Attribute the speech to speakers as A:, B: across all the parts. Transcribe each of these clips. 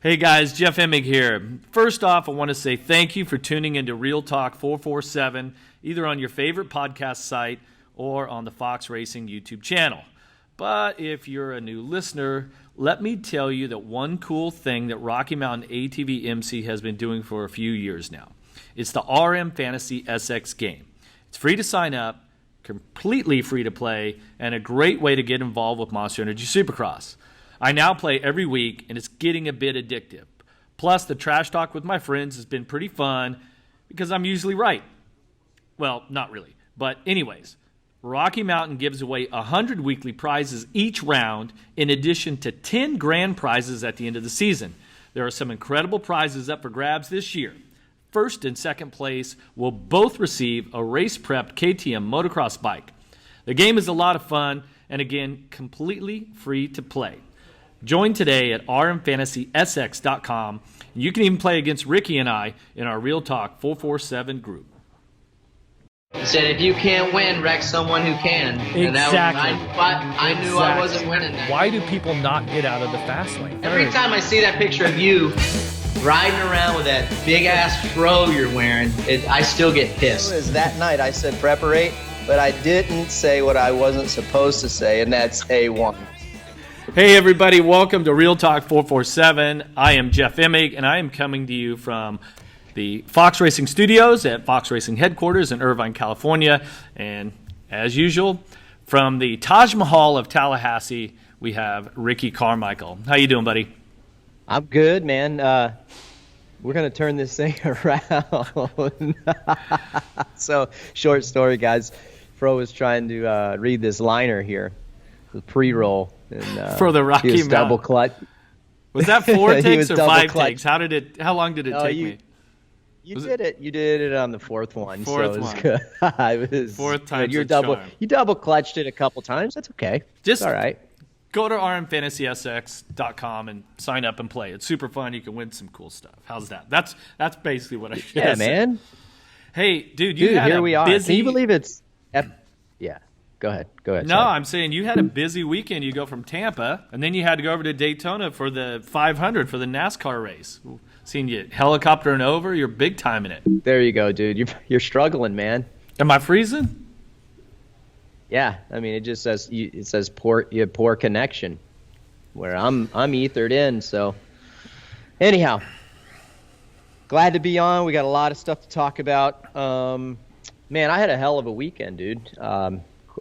A: Hey guys, Jeff Emig here. First off, I want to say thank you for tuning into Real Talk 447, either on your favorite podcast site or on the Fox Racing YouTube channel. But if you're a new listener, let me tell you that one cool thing that Rocky Mountain ATV MC has been doing for a few years now. It's the RMfantasySX game. It's free to sign up, completely free to play, and a great way to get involved with Monster Energy Supercross. I now play every week, and it's getting a bit addictive. Plus, the trash talk with my friends has been pretty fun because I'm usually right. Well, not really. But anyways, Rocky Mountain gives away 100 weekly prizes each round in addition to 10 grand prizes at the end of the season. There are some incredible prizes up for grabs this year. First and second place will both receive a race-prepped KTM motocross bike. The game is a lot of fun and, again, completely free to play. Join today at RMfantasySX.com. You can even play against Ricky and I in our Real Talk 447 group.
B: He said, if you can't win, wreck someone who can.
A: Exactly.
B: And I knew I wasn't winning that.
C: Why do people not get out of the fast lane?
B: Every time I see that picture of you riding around with that big-ass fro you're wearing, I still get pissed.
D: It was that night I said preparate, but I didn't say what I wasn't supposed to say, and that's A1.
A: Hey everybody, welcome to Real Talk 447. I am Jeff Emig, and I am coming to you from the Fox Racing Studios at Fox Racing headquarters in Irvine, California. And as usual, from the Taj Mahal of Tallahassee, we have Ricky Carmichael. How you doing, buddy?
D: I'm good, man. We're going to turn this thing around. So, short story, guys. Fro was trying to read this liner here, the pre-roll. And,
A: for the Rocky Mountain.
D: Double clutch.
A: Was that 4 takes or 5
D: clutch.
A: takes? How long did it take me?
D: You did it on the fourth one.
A: Fourth
D: so it was
A: one.
D: good. It was
A: Fourth time's
D: good.
A: a charm.
D: You double clutched it a couple times. That's okay.
A: Just
D: it's all right.
A: Go to RMfantasySX.com and sign up and play. It's super fun. You can win some cool stuff. How's that? That's basically what I should
D: Yeah,
A: say.
D: man.
A: Hey, dude, you had
D: here
A: a
D: we are.
A: busy...
D: Can you believe it's? Yeah. Go ahead.
A: No,
D: sorry.
A: I'm saying you had a busy weekend. You go from Tampa, and then you had to go over to Daytona for the 500 for the NASCAR race. Seen you helicoptering over. You're big time in it.
D: There you go, dude. You're struggling, man.
A: Am I freezing?
D: Yeah, I mean, it just says you have poor connection. Where I'm ethered in. So, anyhow, glad to be on. We got a lot of stuff to talk about. Man, I had a hell of a weekend, dude.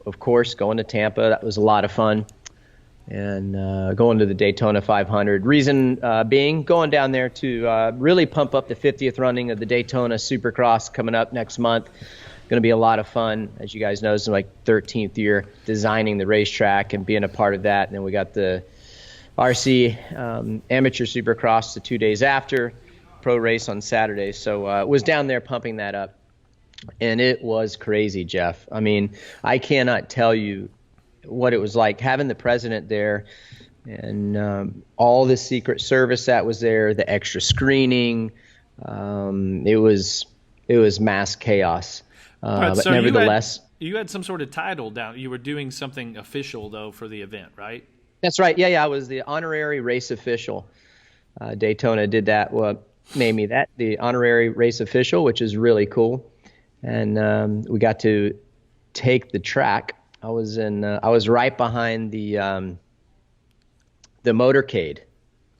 D: Of course, going to Tampa, that was a lot of fun. And going to the Daytona 500. Reason being, going down there to really pump up the 50th running of the Daytona Supercross coming up next month. Going to be a lot of fun. As you guys know, it's my 13th year designing the racetrack and being a part of that. And then we got the RC Amateur Supercross the 2 days after, pro race on Saturday. So was down there pumping that up. And it was crazy, Jeff. I mean, I cannot tell you what it was like having the president there and all the Secret Service that was there, the extra screening. It was mass chaos.
A: Right,
D: but
A: so
D: nevertheless,
A: you had some sort of title down. You were doing something official, though, for the event, right?
D: That's right. Yeah. I was the honorary race official. Daytona did that. Well, made me that, the honorary race official, which is really cool. And we got to take the track. I was right behind the motorcade.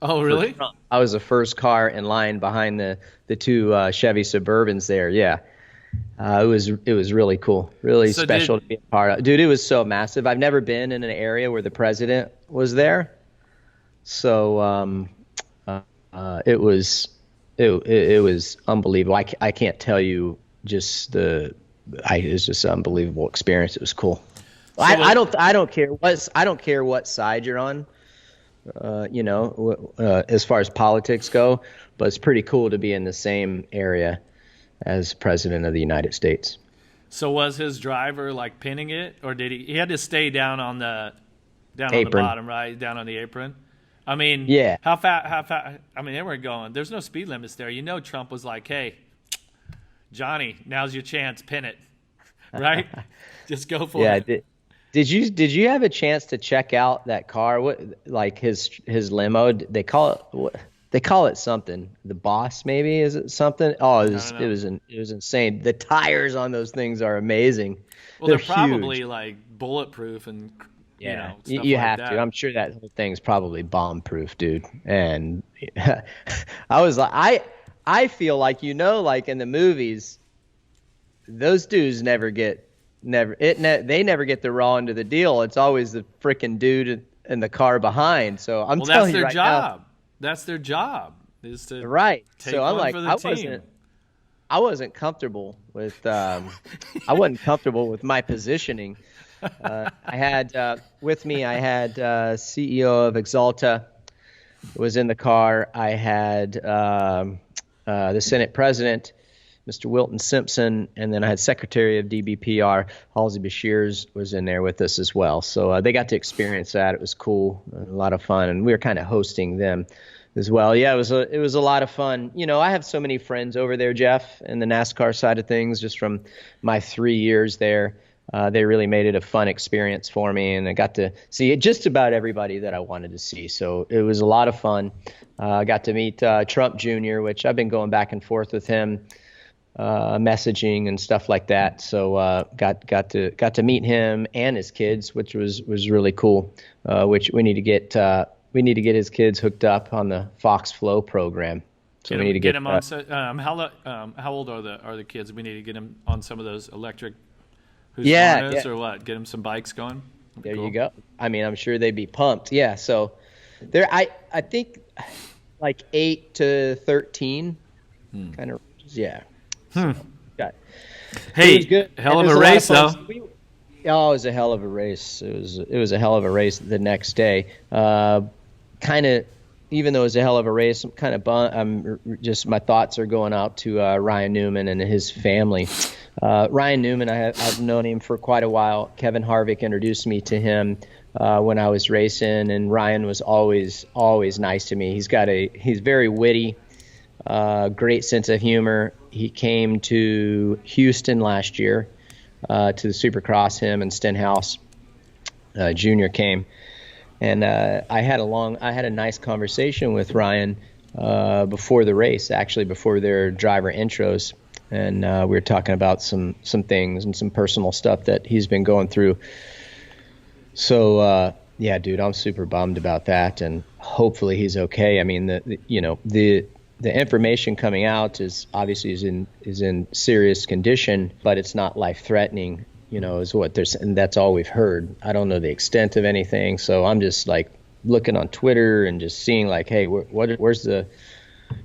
A: Oh, really?
D: I was the first car in line behind the two Chevy Suburbans there. Yeah, it was really cool, really special to be a part of. Dude, it was so massive. I've never been in an area where the president was there, so it was unbelievable. I can't tell you. It was just an unbelievable experience. It was cool. So I don't care what side you're on, as far as politics go, but it's pretty cool to be in the same area as President of the United States.
A: So was his driver like pinning it, or did he had to stay down on the
D: apron.
A: On the bottom, right? Down on the apron? I mean,
D: yeah.
A: How fast? I mean, they weren't going. There's no speed limits there. Trump was like, hey, Johnny, now's your chance. Pin it, right? Just go for it.
D: Yeah. Did you have a chance to check out that car? What, like his limo? They call it what? They call it something. The Boss, maybe, is it something? Oh,
A: I don't know.
D: it was insane. The tires on those things are amazing.
A: Well,
D: They're
A: they're probably
D: huge.
A: like bulletproof and
D: Yeah,
A: stuff
D: you
A: like
D: have to.
A: that.
D: I'm sure that whole thing's probably bomb proof, dude. And I was like, I feel like, like in the movies, those dudes they never get the raw end of the deal. It's always the freaking dude in the car behind. So I'm
A: Well, that's
D: telling you
A: their
D: right now,
A: job. That's their job is to
D: right?
A: take
D: So I'm
A: one
D: like,
A: for the team.
D: I wasn't comfortable with I wasn't comfortable with my positioning. I had with me, I had CEO of Exalta was in the car. I had the Senate President, Mr. Wilton Simpson, and then I had Secretary of DBPR, Halsey Bashirs, was in there with us as well. So they got to experience that. It was cool, a lot of fun, and we were kind of hosting them as well. Yeah, it was a lot of fun. I have so many friends over there, Jeff, in the NASCAR side of things, just from my 3 years there. They really made it a fun experience for me, and I got to see just about everybody that I wanted to see. So it was a lot of fun. I got to meet Trump Jr., which I've been going back and forth with him, messaging and stuff like that. So got to meet him and his kids, which was really cool. Which we need to get his kids hooked up on the Fox Flow program. So we need to
A: get him on. How old are the kids? We need to get him on some of those electric Husqvarnas or what? Get him some bikes going.
D: There you go. I mean, I'm sure they'd be pumped. Yeah. So there, I think like 8 to 13 kind of. Yeah. So,
A: Hey,
D: it was good.
A: hell
D: And
A: of
D: it
A: a
D: was
A: race,
D: lot of
A: though.
D: fun. Oh, it was a hell of a race. It was a hell of a race the next day. Kind of, even though it was a hell of a race, I'm kind of just my thoughts are going out to Ryan Newman and his family. Ryan Newman, I've known him for quite a while. Kevin Harvick introduced me to him when I was racing, and Ryan was always nice to me. He's very witty, great sense of humor. He came to Houston last year to the Supercross. Him and Stenhouse Jr. came, and I had a nice conversation with Ryan before the race, actually before their driver intros. And we were talking about some things and some personal stuff that he's been going through. So yeah, dude, I'm super bummed about that, and hopefully he's okay. I mean, the information coming out is obviously is in serious condition, but it's not life threatening. Is what there's, and that's all we've heard. I don't know the extent of anything, so I'm just like looking on Twitter and just seeing like, hey, where's the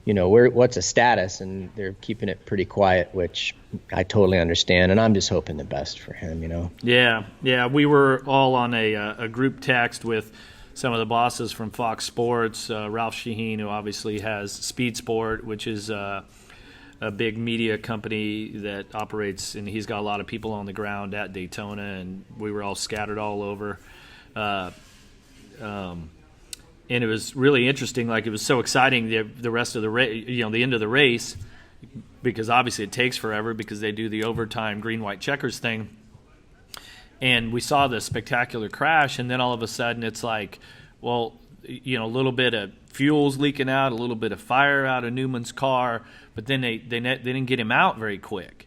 D: what's the status, and they're keeping it pretty quiet, which I totally understand, and I'm just hoping the best for him.
A: Yeah. We were all on a group text with some of the bosses from Fox Sports. Ralph Sheheen, who obviously has Speed Sport, which is a big media company that operates, and he's got a lot of people on the ground at Daytona, and we were all scattered all over. And it was really interesting. Like, it was so exciting, the rest of the race, the end of the race, because obviously it takes forever because they do the overtime green, white checkers thing. And we saw this spectacular crash, and then all of a sudden it's like, well, a little bit of fuel's leaking out, a little bit of fire out of Newman's car, but then they didn't get him out very quick.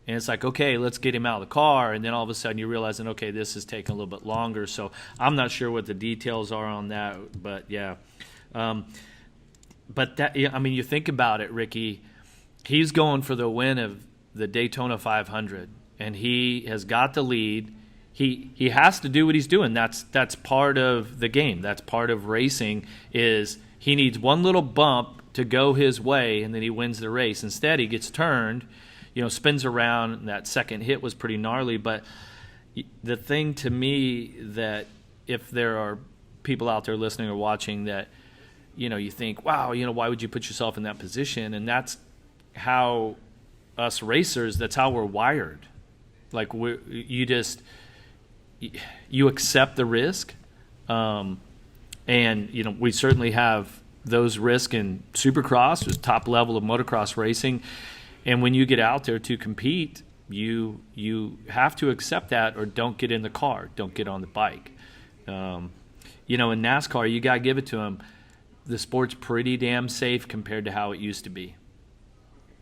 A: And it's like, okay, let's get him out of the car. And then all of a sudden you're realizing, okay, this is taking a little bit longer. So I'm not sure what the details are on that, but yeah. But that, you think about it, Ricky. He's going for the win of the Daytona 500, and he has got the lead. He has to do what he's doing. That's part of the game. That's part of racing. Is he needs one little bump to go his way, and then he wins the race. Instead, he gets turned, spins around, and that second hit was pretty gnarly. But the thing to me that, if there are people out there listening or watching that, you think, wow, why would you put yourself in that position? And that's how us racers, that's how we're wired. Like, you accept the risk. And, we certainly have those risks in Supercross, which is top level of motocross racing. And when you get out there to compete, you have to accept that, or don't get in the car, don't get on the bike. In NASCAR, you got to give it to them. the sport's pretty damn safe compared to how it used to be.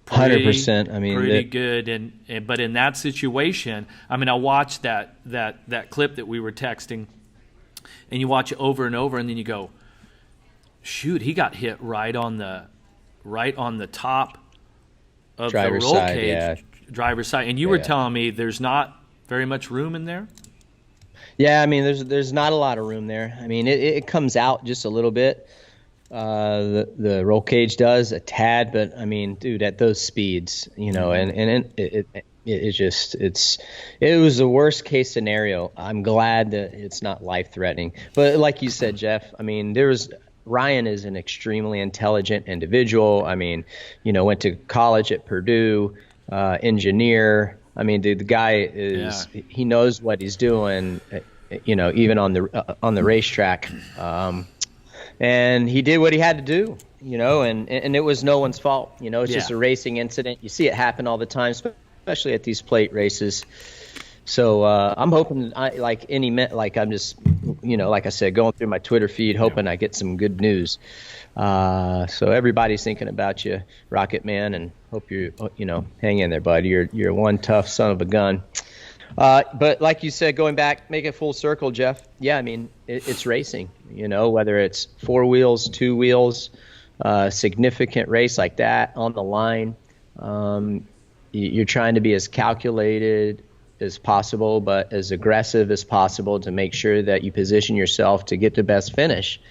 D: 100%. I mean,
A: pretty good. And but in that situation, I mean, I watched that clip that we were texting, and you watch it over and over, and then you go, shoot, he got hit right on the top of
D: driver's
A: the roll
D: side,
A: cage,
D: yeah.
A: driver's side. And you were telling me there's not very much room in there.
D: Yeah, I mean, there's not a lot of room there. I mean, it comes out just a little bit. The roll cage does a tad, but I mean, dude, at those speeds, you know, and it was the worst case scenario. I'm glad that it's not life threatening, but like you said, Jeff, I mean, Ryan is an extremely intelligent individual. I mean, you know, went to college at Purdue, engineer. I mean, dude, the guy he knows what he's doing, you know, even on the racetrack. And he did what he had to do, you know, and it was no one's fault. You know, it's just a racing incident. You see it happen all the time, especially at these plate races. So I'm hoping, I'm just, you know, like I said, going through my Twitter feed, hoping I get some good news. So everybody's thinking about you, Rocket Man, and hope you know, hang in there, bud. You're one tough son of a gun. But like you said, going back, make it full circle, Jeff. Yeah, I mean, it's racing, you know, whether it's 4 wheels, 2 wheels, significant race like that on the line. You're trying to be as calculated as possible, but as aggressive as possible to make sure that you position yourself to get the best finish.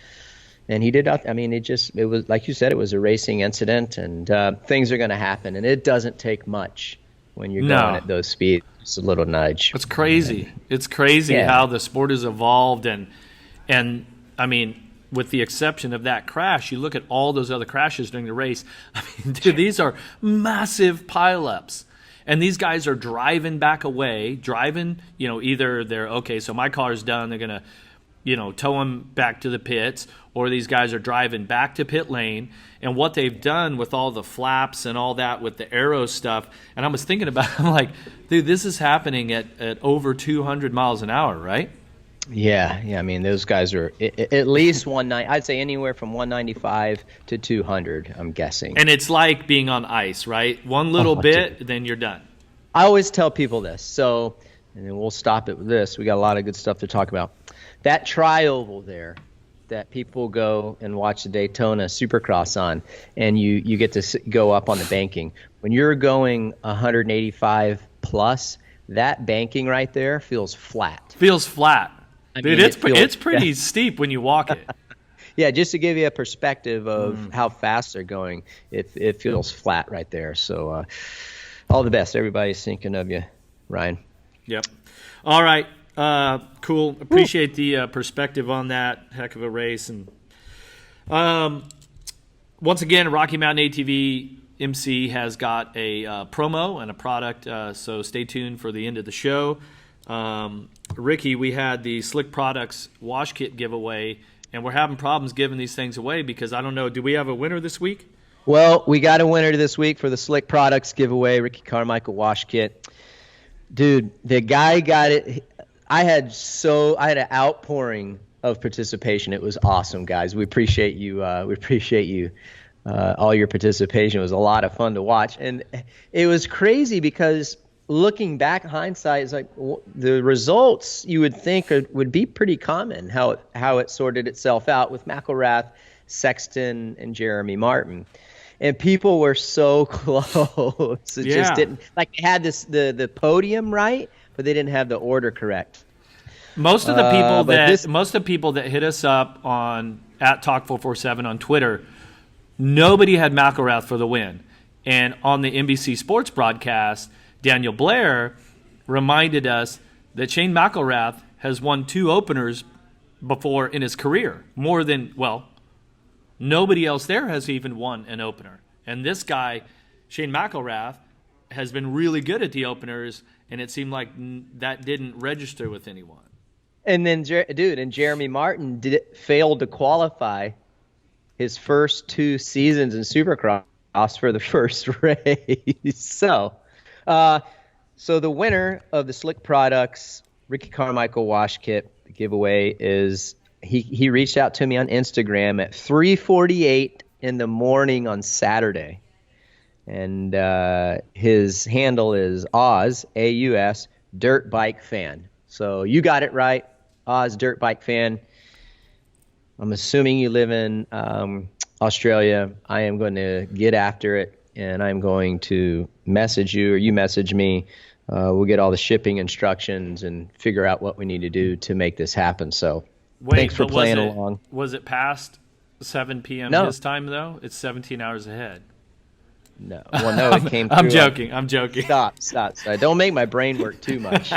D: And he did. I mean, it was, like you said, it was a racing incident, and things are going to happen. And it doesn't take much when you're going at those speeds. Just a little nudge.
A: It's crazy. It's crazy how the sport has evolved. And I mean, with the exception of that crash, you look at all those other crashes during the race. I mean, dude, these are massive pileups. And these guys are driving back away, you know, either they're, okay, so my car's done, they're going to, you know, tow them back to the pits, or these guys are driving back to pit lane. And what they've done with all the flaps and all that with the aero stuff, and I was thinking about it, I'm like, dude, this is happening at over 200 miles an hour, right?
D: Yeah. I mean, those guys are at least 190. I'd say anywhere from 195 to 200. I'm guessing.
A: And it's like being on ice, right? One little bit, then you're done.
D: I always tell people this. So, and then we'll stop it with this. We got a lot of good stuff to talk about. That tri-oval there, that people go and watch the Daytona Supercross on, and you get to go up on the banking. When you're going 185 plus, that banking right there feels flat. Dude, it's pretty steep when you walk it. Yeah, just to give you a perspective of how fast they're going, it feels flat right there. So all the best. Everybody's thinking of you, Ryan.
A: Yep. All right. Cool. Appreciate the perspective on that. Heck of a race. And once again, Rocky Mountain ATV MC has got a promo and a product, so stay tuned for the end of the show. Ricky, we had the Slick Products wash kit giveaway, and we're having problems giving these things away because I don't know, do we have a winner this week?
D: Well, we got a winner this week for the Slick Products giveaway, Ricky Carmichael wash kit. Dude, the guy got it. I had an outpouring of participation. It was awesome, guys. We appreciate you. All your participation. It was a lot of fun to watch, and it was crazy because looking back, hindsight is like the results you would think would be pretty common. How it sorted itself out with McElrath, Sexton, and Jeremy Martin. And people were so close. It just didn't, like, they had the podium right, but they didn't have the order correct.
A: Most of the people that hit us up on @Talk447 on Twitter, nobody had McElrath for the win. And on the NBC Sports broadcast, Daniel Blair reminded us that Shane McElrath has won 2 openers before in his career. More than, well, nobody else there has even won an opener. And this guy, Shane McElrath, has been really good at the openers, and it seemed like that didn't register with anyone.
D: And then, Jeremy Martin failed to qualify his first 2 seasons in Supercross for the first race. So the winner of the Slick Products Ricky Carmichael wash kit giveaway is he reached out to me on Instagram at 3:48 in the morning on Saturday, and his handle is Oz AUS Dirt Bike Fan. So you got it right, Oz Dirt Bike Fan. I'm assuming you live in Australia. I am going to get after it, and I'm going to message you or you message me. We'll get all the shipping instructions and figure out what we need to do to make this happen. So thanks for playing along.
A: Was it past 7 p.m. his time, though? It's 17 hours ahead.
D: No. Well, no, it came through.
A: I'm joking.
D: Stop. Don't make my brain work too much.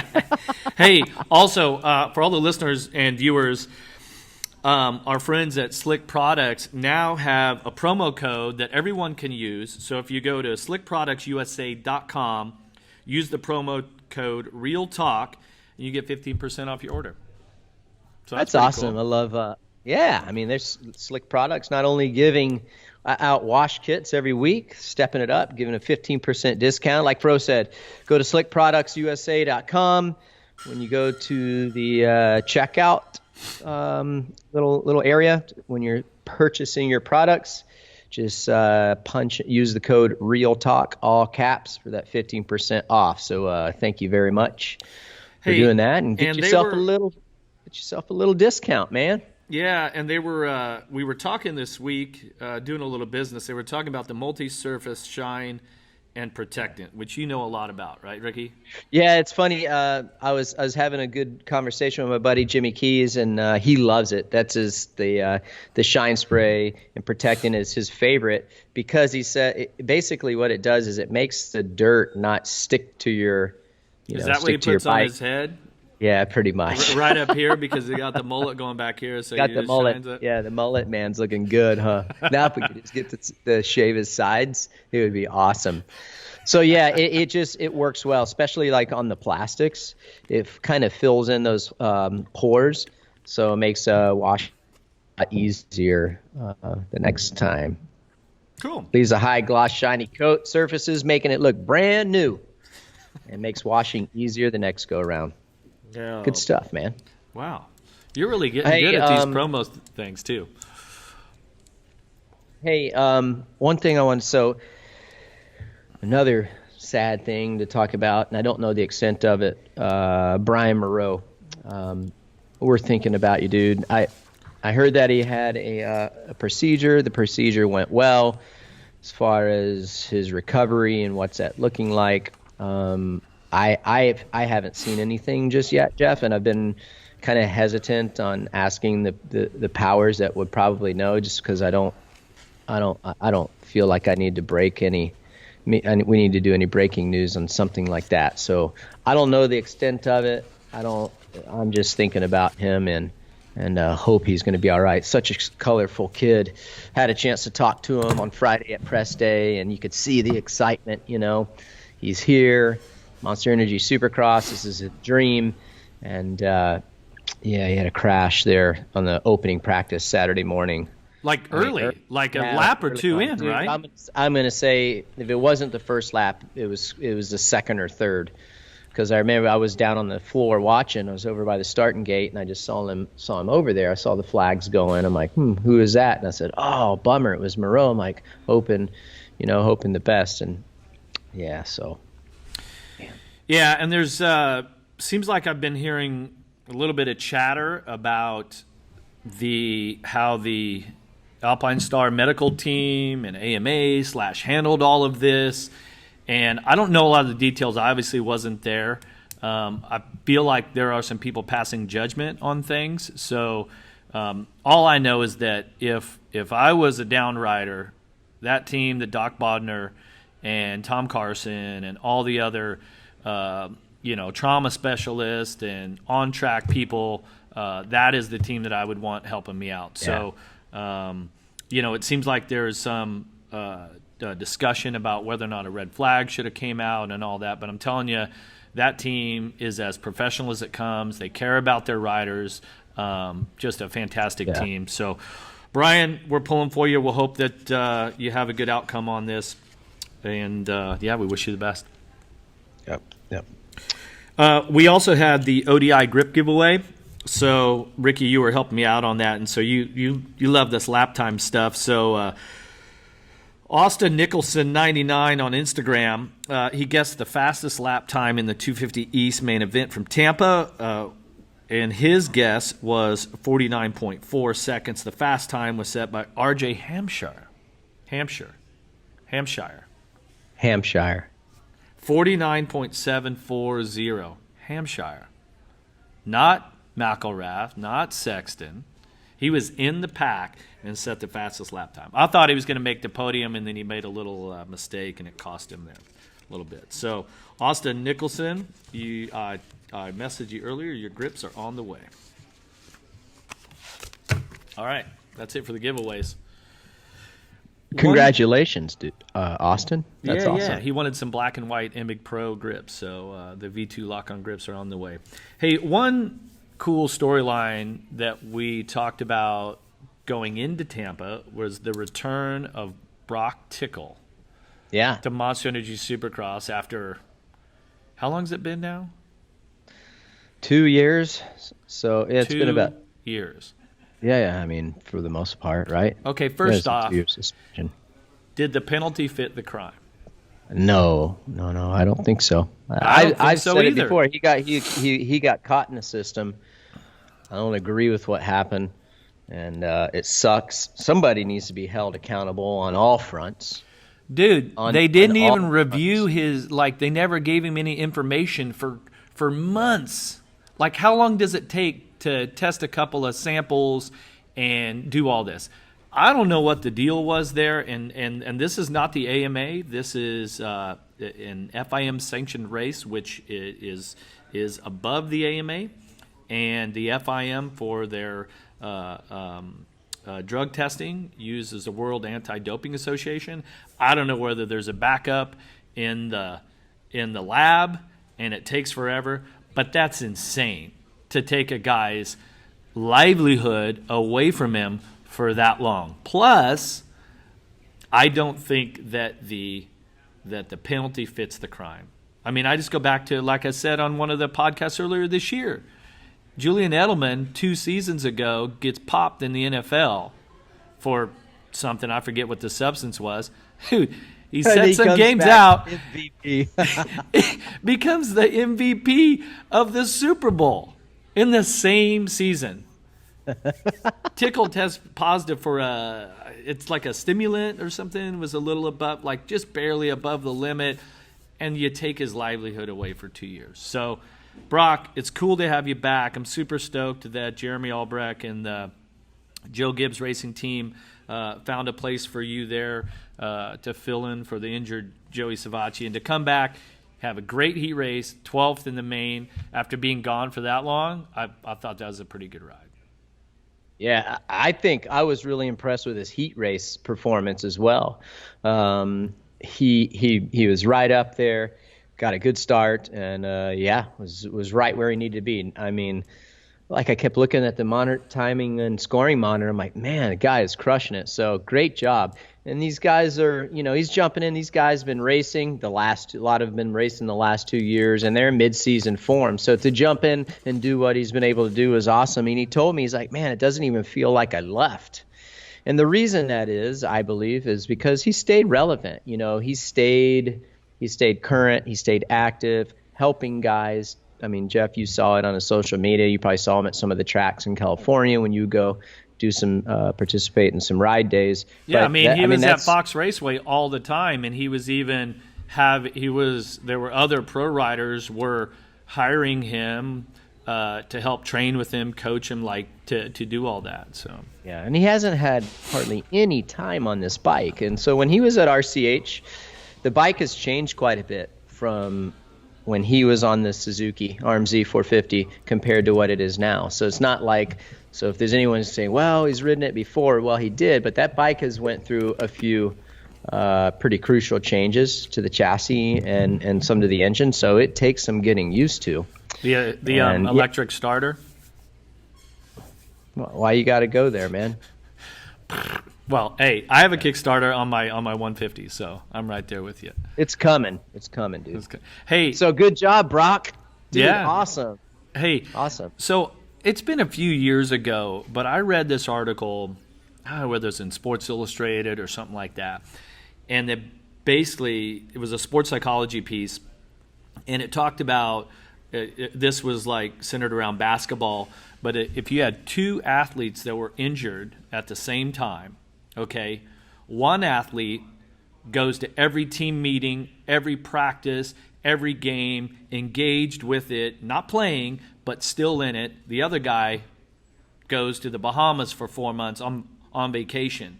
A: Hey, also, for all the listeners and viewers, our friends at Slick Products now have a promo code that everyone can use. So if you go to slickproductsusa.com, use the promo code RealTalk, and you get 15% off your order. So
D: that's awesome. Cool. I love, I mean, there's Slick Products not only giving out wash kits every week, stepping it up, giving a 15% discount. Like Fro said, go to slickproductsusa.com. When you go to the checkout little area, when you're purchasing your products, just use the code RealTalk, all caps, for that 15% off. So thank you very much for doing that, and get yourself a little discount, man.
A: Yeah, and we were talking this week, doing a little business. They were talking about the multi-surface shine and protectant, which you know a lot about, right, Ricky?
D: Yeah, it's funny. I was having a good conversation with my buddy Jimmy Keys, and he loves it. That's the shine spray and protectant is his favorite, because he said basically what it does is it makes the dirt not stick to your
A: Is that what he puts on his head?
D: Yeah, pretty much.
A: Right up here, because he got the mullet going back here. So
D: got the mullet. Yeah, the mullet man's looking good, huh? Now if we could just get to shave his sides, it would be awesome. So yeah, it works well, especially like on the plastics. It kind of fills in those pores, so it makes wash a lot easier the next time.
A: Cool.
D: Leaves a high gloss, shiny coat surfaces, making it look brand new, and makes washing easier the next go around.
A: Yeah.
D: Good stuff, man.
A: Wow. You're really getting good at these promo things, too.
D: Hey, one thing another sad thing to talk about, and I don't know the extent of it, Brian Moreau. We're thinking about you, dude. I heard that he had a procedure. The procedure went well as far as his recovery and what's that looking like. I haven't seen anything just yet, Jeff, and I've been kind of hesitant on asking the powers that would probably know, just because I don't feel like I need to we need to do any breaking news on something like that. So I don't know the extent of it. I'm just thinking about him and hope he's going to be all right. Such a colorful kid. Had a chance to talk to him on Friday at press day, and you could see the excitement. He's here. Monster Energy Supercross. This is a dream. And, he had a crash there on the opening practice Saturday morning.
A: Like early, like a lap or two in,
D: dude,
A: right?
D: I'm going to say if it wasn't the first lap, it was the second or third. Because I remember I was down on the floor watching. I was over by the starting gate, and I just saw him over there. I saw the flags going. I'm like, who is that? And I said, oh, bummer. It was Moreau. I'm like, hoping the best. And, yeah, so...
A: Yeah, and there's seems like I've been hearing a little bit of chatter about how the Alpine Star medical team and AMA / handled all of this, and I don't know a lot of the details. I obviously wasn't there. I feel like there are some people passing judgment on things. So all I know is that if I was a down rider, that team, the Doc Bodner and Tom Carson and all the other trauma specialists and on-track people, that is the team that I would want helping me out. Yeah. So, it seems like there's some discussion about whether or not a red flag should have came out and all that. But I'm telling you, that team is as professional as it comes. They care about their riders. Just a fantastic team. So, Brian, we're pulling for you. We'll hope that you have a good outcome on this. And, we wish you the best.
D: Yep.
A: We also had the ODI grip giveaway. So Ricky, you were helping me out on that, and so you love this lap time stuff. So Austin Nicholson 99 on Instagram, he guessed the fastest lap time in the 250 East main event from Tampa, and his guess was 49.4 seconds. The fast time was set by R.J. Hampshire. 49.740. Hampshire. Not McElrath, not Sexton. He was in the pack and set the fastest lap time. I thought he was going to make the podium, and then he made a little mistake, and it cost him there a little bit. So, Austin Nicholson, I messaged you earlier. Your grips are on the way. All right. That's it for the giveaways.
D: Congratulations, dude. Austin. That's awesome.
A: Yeah. He wanted some black and white Emig Pro grips, so the V2 lock-on grips are on the way. Hey, one cool storyline that we talked about going into Tampa was the return of Brock Tickle.
D: Yeah.
A: To Monster Energy Supercross after, how long has it been now?
D: 2 years. So it's been about
A: 2 years.
D: Yeah. I mean, for the most part, right?
A: Okay, first off,
D: 2 years suspension.
A: Did the penalty fit the crime?
D: No, I don't think so. I've
A: so
D: said
A: either.
D: it before. He got caught in the system. I don't agree with what happened, and it sucks. Somebody needs to be held accountable on all fronts.
A: Dude, they didn't even
D: all
A: review
D: fronts.
A: his, like, they never gave him any information for months. Like, how long does it take to test a couple of samples and do all this? I don't know what the deal was there, and this is not the AMA. This is an FIM sanctioned race, which is above the AMA, and the FIM for their drug testing uses the World Anti-Doping Association. I don't know whether there's a backup in the lab, and it takes forever, but that's insane to take a guy's livelihood away from him for that long. Plus, I don't think that the penalty fits the crime. I mean, I just go back to, like I said on one of the podcasts earlier this year, Julian Edelman 2 seasons ago gets popped in the NFL for something. I forget what the substance was. Dude, he sets some games out. MVP. Becomes the MVP of the Super Bowl in the same season. Tickle tests positive for it's like a stimulant or something. It was a little above, like just barely above the limit, and you take his livelihood away for 2 years. So, Brock, it's cool to have you back. I'm super stoked that Jeremy Albrecht and the Joe Gibbs Racing team found a place for you there to fill in for the injured Joey Savacci, and to come back, have a great heat race, 12th in the main after being gone for that long. I thought that was a pretty good ride.
D: Yeah, I think I was really impressed with his heat race performance as well. He was right up there, got a good start, and was right where he needed to be. I mean, like I kept looking at the monitor, timing and scoring monitor. I'm like, man, the guy is crushing it. So great job. And these guys are, he's jumping in. These guys have been racing a lot of them been racing the last 2 years, and they're in mid-season form. So to jump in and do what he's been able to do is awesome. And he told me, he's like, man, it doesn't even feel like I left. And the reason that is, I believe, is because he stayed relevant. He stayed current. He stayed active, helping guys. I mean, Jeff, you saw it on his social media. You probably saw him at some of the tracks in California when you go do some participate in some ride days.
A: Yeah, but he was at Fox Raceway all the time, and he was even there were other pro riders were hiring him to help train with him, coach him, like to do all that. So
D: yeah, and he hasn't had hardly any time on this bike, and so when he was at RCH, the bike has changed quite a bit from when he was on the Suzuki RMZ 450 compared to what it is now. So it's not like, so if there's anyone saying, well, he's ridden it before, well, he did, but that bike has went through a few pretty crucial changes to the chassis and some to the engine, so it takes some getting used to.
A: The electric starter?
D: Why you got to go there, man?
A: Well, hey, I have a Kickstarter on my 150, so I'm right there with you.
D: It's coming, dude.
A: Hey,
D: so good job, Brock. Dude,
A: yeah,
D: awesome.
A: Hey,
D: awesome.
A: So it's been a few years ago, but I read this article, I don't know whether it's in Sports Illustrated or something like that, and it was a sports psychology piece, and it talked about this was like centered around basketball, but if you had two athletes that were injured at the same time, okay, one athlete goes to every team meeting, every practice, every game, engaged with it, not playing, but still in it. The other guy goes to the Bahamas for 4 months on vacation.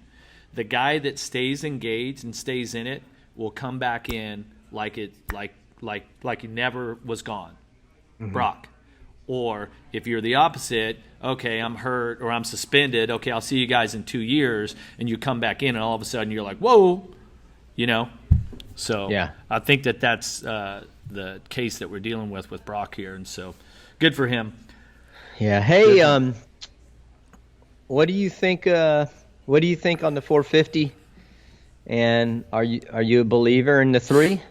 A: The guy that stays engaged and stays in it will come back in like he never was gone. Mm-hmm. Brock. Or if you're the opposite, okay, I'm hurt or I'm suspended, okay, I'll see you guys in 2 years, and you come back in and all of a sudden you're like, whoa, you know? So
D: yeah.
A: I think that's the case that we're dealing with Brock here, and so good for him.
D: Yeah. Hey, what do you think? What do you think on the 450? And are you a believer in the 3?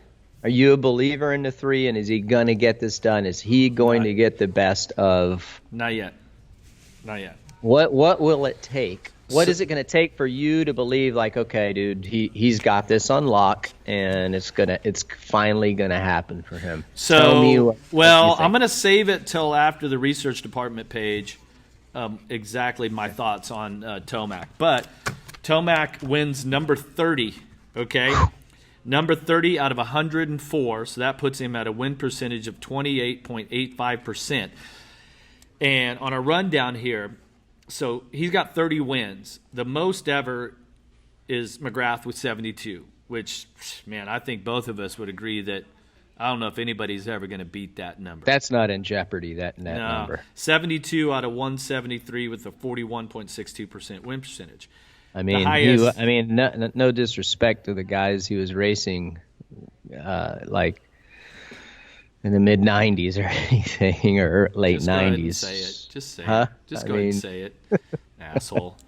D: Are you a believer in the 3? And is he going to get this done? Is he going to get the best of?
A: Not yet.
D: What will it take? What is it going to take for you to believe, like, okay, dude, he's got this on lock, and it's finally gonna happen for him?
A: So,
D: tell me
A: I'm gonna save it till after the research department page. Exactly my thoughts on Tomac, but Tomac wins number 30. Okay, number 30 out of 104, so that puts him at a win percentage of 28.85%. And on a rundown here. So he's got 30 wins. The most ever is McGrath with 72, which, man, I think both of us would agree that I don't know if anybody's ever going to beat that number.
D: That's not in jeopardy, that number.
A: 72 out of 173 with a 41.62% win percentage.
D: I mean, no disrespect to the guys he was racing, like in the mid 90s or anything, or late 90s.
A: Just say it. Just go ahead and say it, asshole.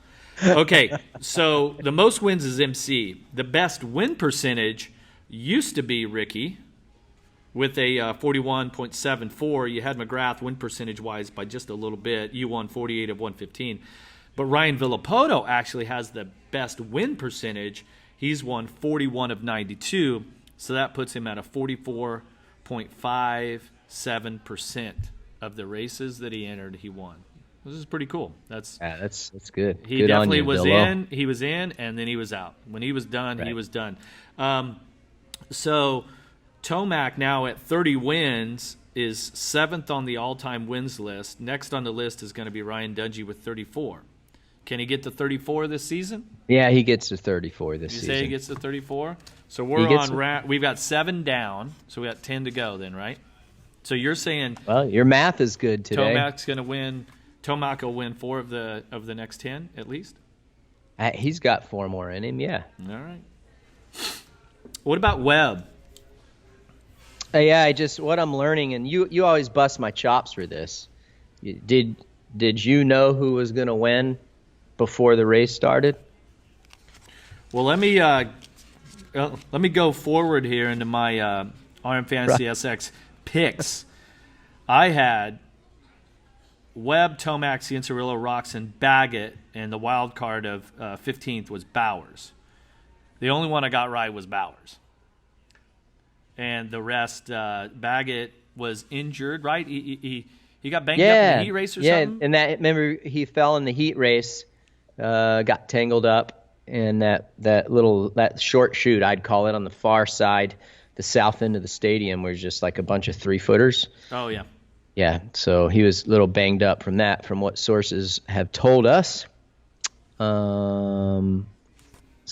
A: Okay, so the most wins is MC. The best win percentage used to be Ricky with a 41.74. You had McGrath win percentage-wise by just a little bit. You won 48 of 115. But Ryan Villapoto actually has the best win percentage. He's won 41 of 92, so that puts him at a 44.57% of the races that he entered, he won. This is pretty cool. That's
D: good.
A: He
D: good
A: definitely
D: on you,
A: was
D: Billo.
A: in. He was in, and then he was out. When he was done,
D: right.
A: He was done. So Tomac now at 30 wins is 7th on the all-time wins list. Next on the list is going to be Ryan Dungey with 34. Can he get to 34 this season?
D: Yeah, he gets to 34 this season.
A: You say he gets to 34? So we've got 7 down, so we got 10 to go then, right? So you're saying,
D: well, your math is good today.
A: Tomac's going to win. Tomac will win 4 of the next 10 at least.
D: He's got 4 more in him. Yeah.
A: All right. What about Webb?
D: Yeah, what I'm learning, and you always bust my chops for this. Did you know who was going to win before the race started?
A: Well, let me go forward here into my RMfantasySX picks. I had Webb, Tomac, Cianciarulo, Roczen, Baggett, and the wild card of 15th was Bowers. The only one I got right was Bowers. And the rest, Baggett was injured, right? He got banged up in the heat race or something?
D: Yeah, and remember he fell in the heat race, got tangled up in that short chute, I'd call it, on the far side, the south end of the stadium, where it's just like a bunch of 3-footers.
A: Oh, yeah.
D: Yeah, so he was a little banged up from that, from what sources have told us. So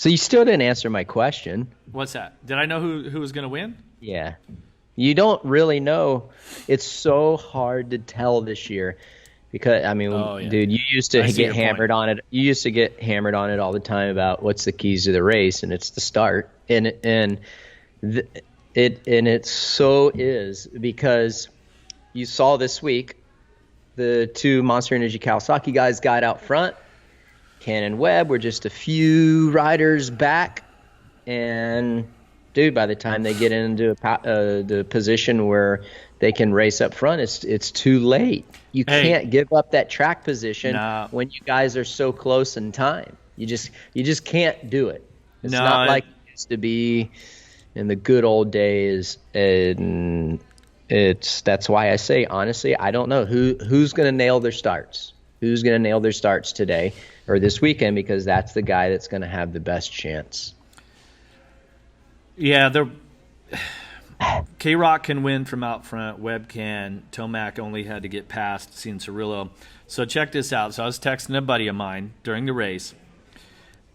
D: you still didn't answer my question.
A: What's that? Did I know who was going to win?
D: Yeah. You don't really know. It's so hard to tell this year because, dude, you used to get hammered on it. You used to get hammered on it all the time about what's the keys to the race, and it's the start. And it so is, because you saw this week the 2 Monster Energy Kawasaki guys got out front. Ken and Webb were just a few riders back, and dude, by the time they get into the position where they can race up front. It's too late. You can't give up that track position when you guys are so close in time. You just can't do it. It's not like it used to be in the good old days. And that's why I say, honestly, I don't know who's going to nail their starts. Who's going to nail their starts today or this weekend, because that's the guy that's going to have the best chance.
A: Yeah, K-Rock can win from out front. Webb can. Tomac only had to get past Cianciarulo. So check this out. So I was texting a buddy of mine during the race.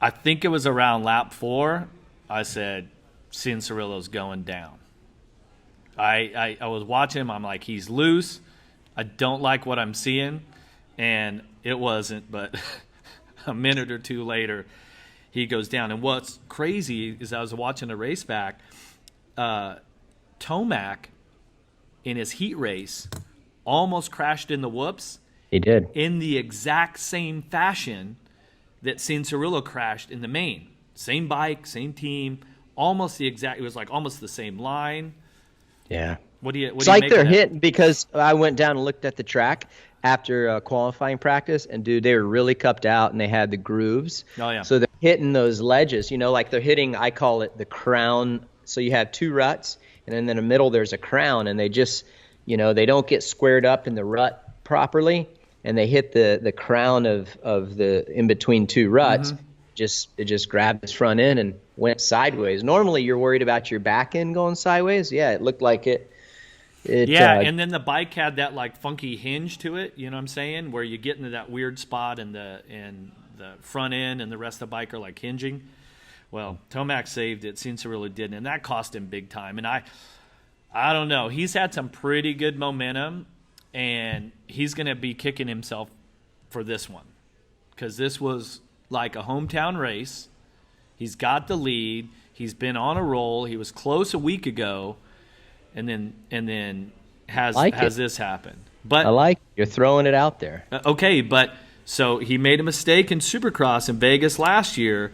A: I think it was around lap 4. I said, Cianciarulo's going down. I was watching him. I'm like, he's loose. I don't like what I'm seeing. And it wasn't, but a minute or two later, he goes down. And what's crazy is I was watching the race back. Tomac, in his heat race, almost crashed in the whoops.
D: He did.
A: In the exact same fashion that Cianciarulo crashed in the main. Same bike, same team, almost the exact. It was like almost the same line.
D: Yeah.
A: It's
D: like they're hitting, because I went down and looked at the track after qualifying practice, and dude, they were really cupped out and they had the grooves.
A: Oh yeah.
D: So they're hitting those ledges, like they're hitting, I call it the crown. So you have 2 ruts, and then in the middle there's a crown, and they just, they don't get squared up in the rut properly, and they hit the crown of the in between 2 ruts. Mm-hmm. It just grabbed its front end and went sideways. Normally you're worried about your back end going sideways. Yeah, it looked like it.
A: And then the bike had that like funky hinge to it, you know what I'm saying, where you get into that weird spot and the front end and the rest of the bike are like hinging. Well, Tomac saved it. Cianciarulo didn't, and that cost him big time. And I don't know. He's had some pretty good momentum, and he's going to be kicking himself for this one, because this was like a hometown race. He's got the lead. He's been on a roll. He was close a week ago, and then has this happen. But
D: I like you're throwing it out there.
A: Okay, but so he made a mistake in Supercross in Vegas last year,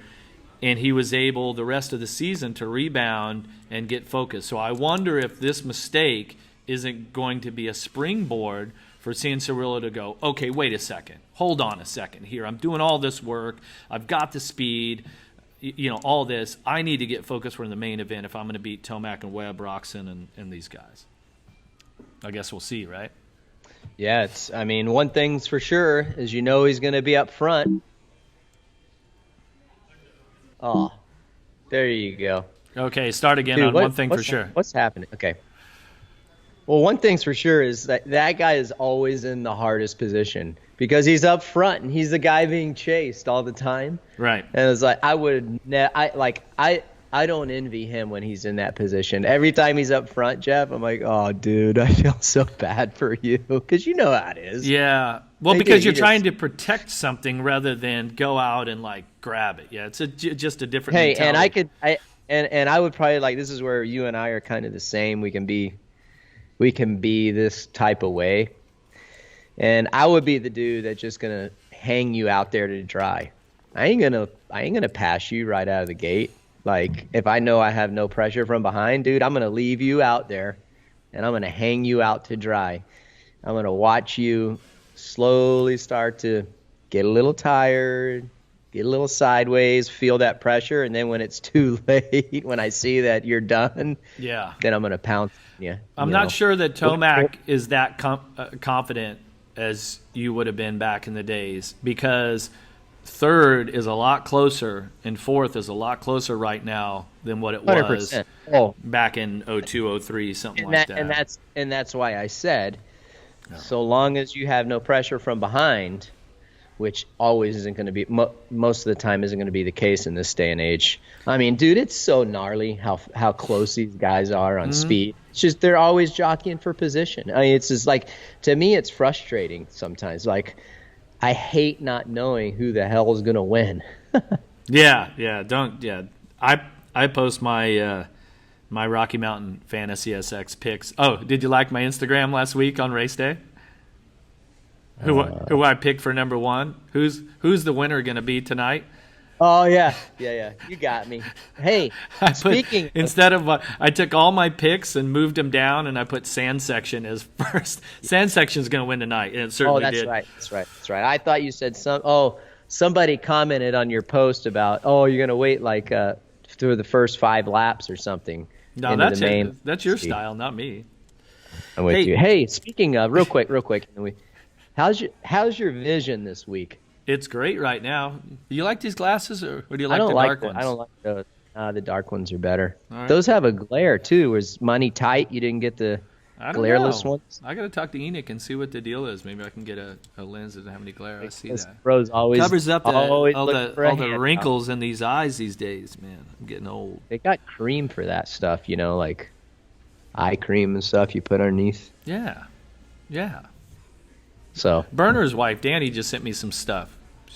A: and he was able the rest of the season to rebound and get focused. So I wonder if this mistake isn't going to be a springboard for Cianciarulo to go, okay, wait a second. Hold on a second here. I'm doing all this work. I've got the speed, all this. I need to get focused for the main event if I'm going to beat Tomac and Webb, Roxon, and these guys. I guess we'll see, right?
D: Yeah, one thing's for sure is he's going to be up front. Oh, there you go.
A: Okay, start again. Dude, on one thing for sure.
D: What's happening? Okay. Well, one thing's for sure is that guy is always in the hardest position because he's up front and he's the guy being chased all the time.
A: Right.
D: And it's like I don't envy him when he's in that position. Every time he's up front, Jeff, I'm like, oh, dude, I feel so bad for you because you know how it is.
A: Yeah. Well, because you're trying to protect something rather than go out and grab it. Yeah, it's just a different mentality.
D: And I would probably this is where you and I are kind of the same. We can be this type of way. And I would be the dude that's just gonna hang you out there to dry. I ain't gonna pass you right out of the gate. If I know I have no pressure from behind, dude, I'm gonna leave you out there and I'm gonna hang you out to dry. I'm gonna watch you slowly start to get a little tired, get a little sideways, feel that pressure, and then when it's too late, when I see that you're done, then I'm going to pounce on you.
A: I'm not sure that Tomac is that confident as you would have been back in the days, because third is a lot closer and fourth is a lot closer right now than what it was back in 02, 03, something like that.
D: And that's why I said, so long as you have no pressure from behind, which always isn't going to be, most of the time isn't going to be the case in this day and age. I mean, dude, it's so gnarly how close these guys are on speed. It's just they're always jockeying for position. I mean, it's just to me, it's frustrating sometimes. I hate not knowing who the hell is going to win.
A: I post my my Rocky Mountain FantasySX picks. Oh, did you like my Instagram last week on race day? Who I picked for number one? Who's the winner going to be tonight?
D: Oh yeah. You got me. Hey,
A: I took all my picks and moved them down, and I put sand section as first. Sand section is going to win tonight, and it certainly did.
D: That's right. I thought you said somebody commented on your post about you're going to wait like through the first 5 laps or something.
A: No, that's your style, not me.
D: I'm with you. Hey, speaking of, real quick, how's your vision this week?
A: It's great right now. Do you like these glasses, or do you like the dark ones?
D: I don't like those. The dark ones are better.
A: Right.
D: Those have a glare too. Was money tight? You didn't get the glareless ones?
A: I got to talk to Enoch and see what the deal is. Maybe I can get a lens that doesn't have any glare. I see that.
D: Bros always
A: covers up all the wrinkles
D: out
A: in these eyes these days, man. I'm getting old.
D: They got cream for that stuff, like eye cream and stuff you put underneath.
A: Yeah.
D: So
A: Burner's wife, Danny, just sent me some stuff.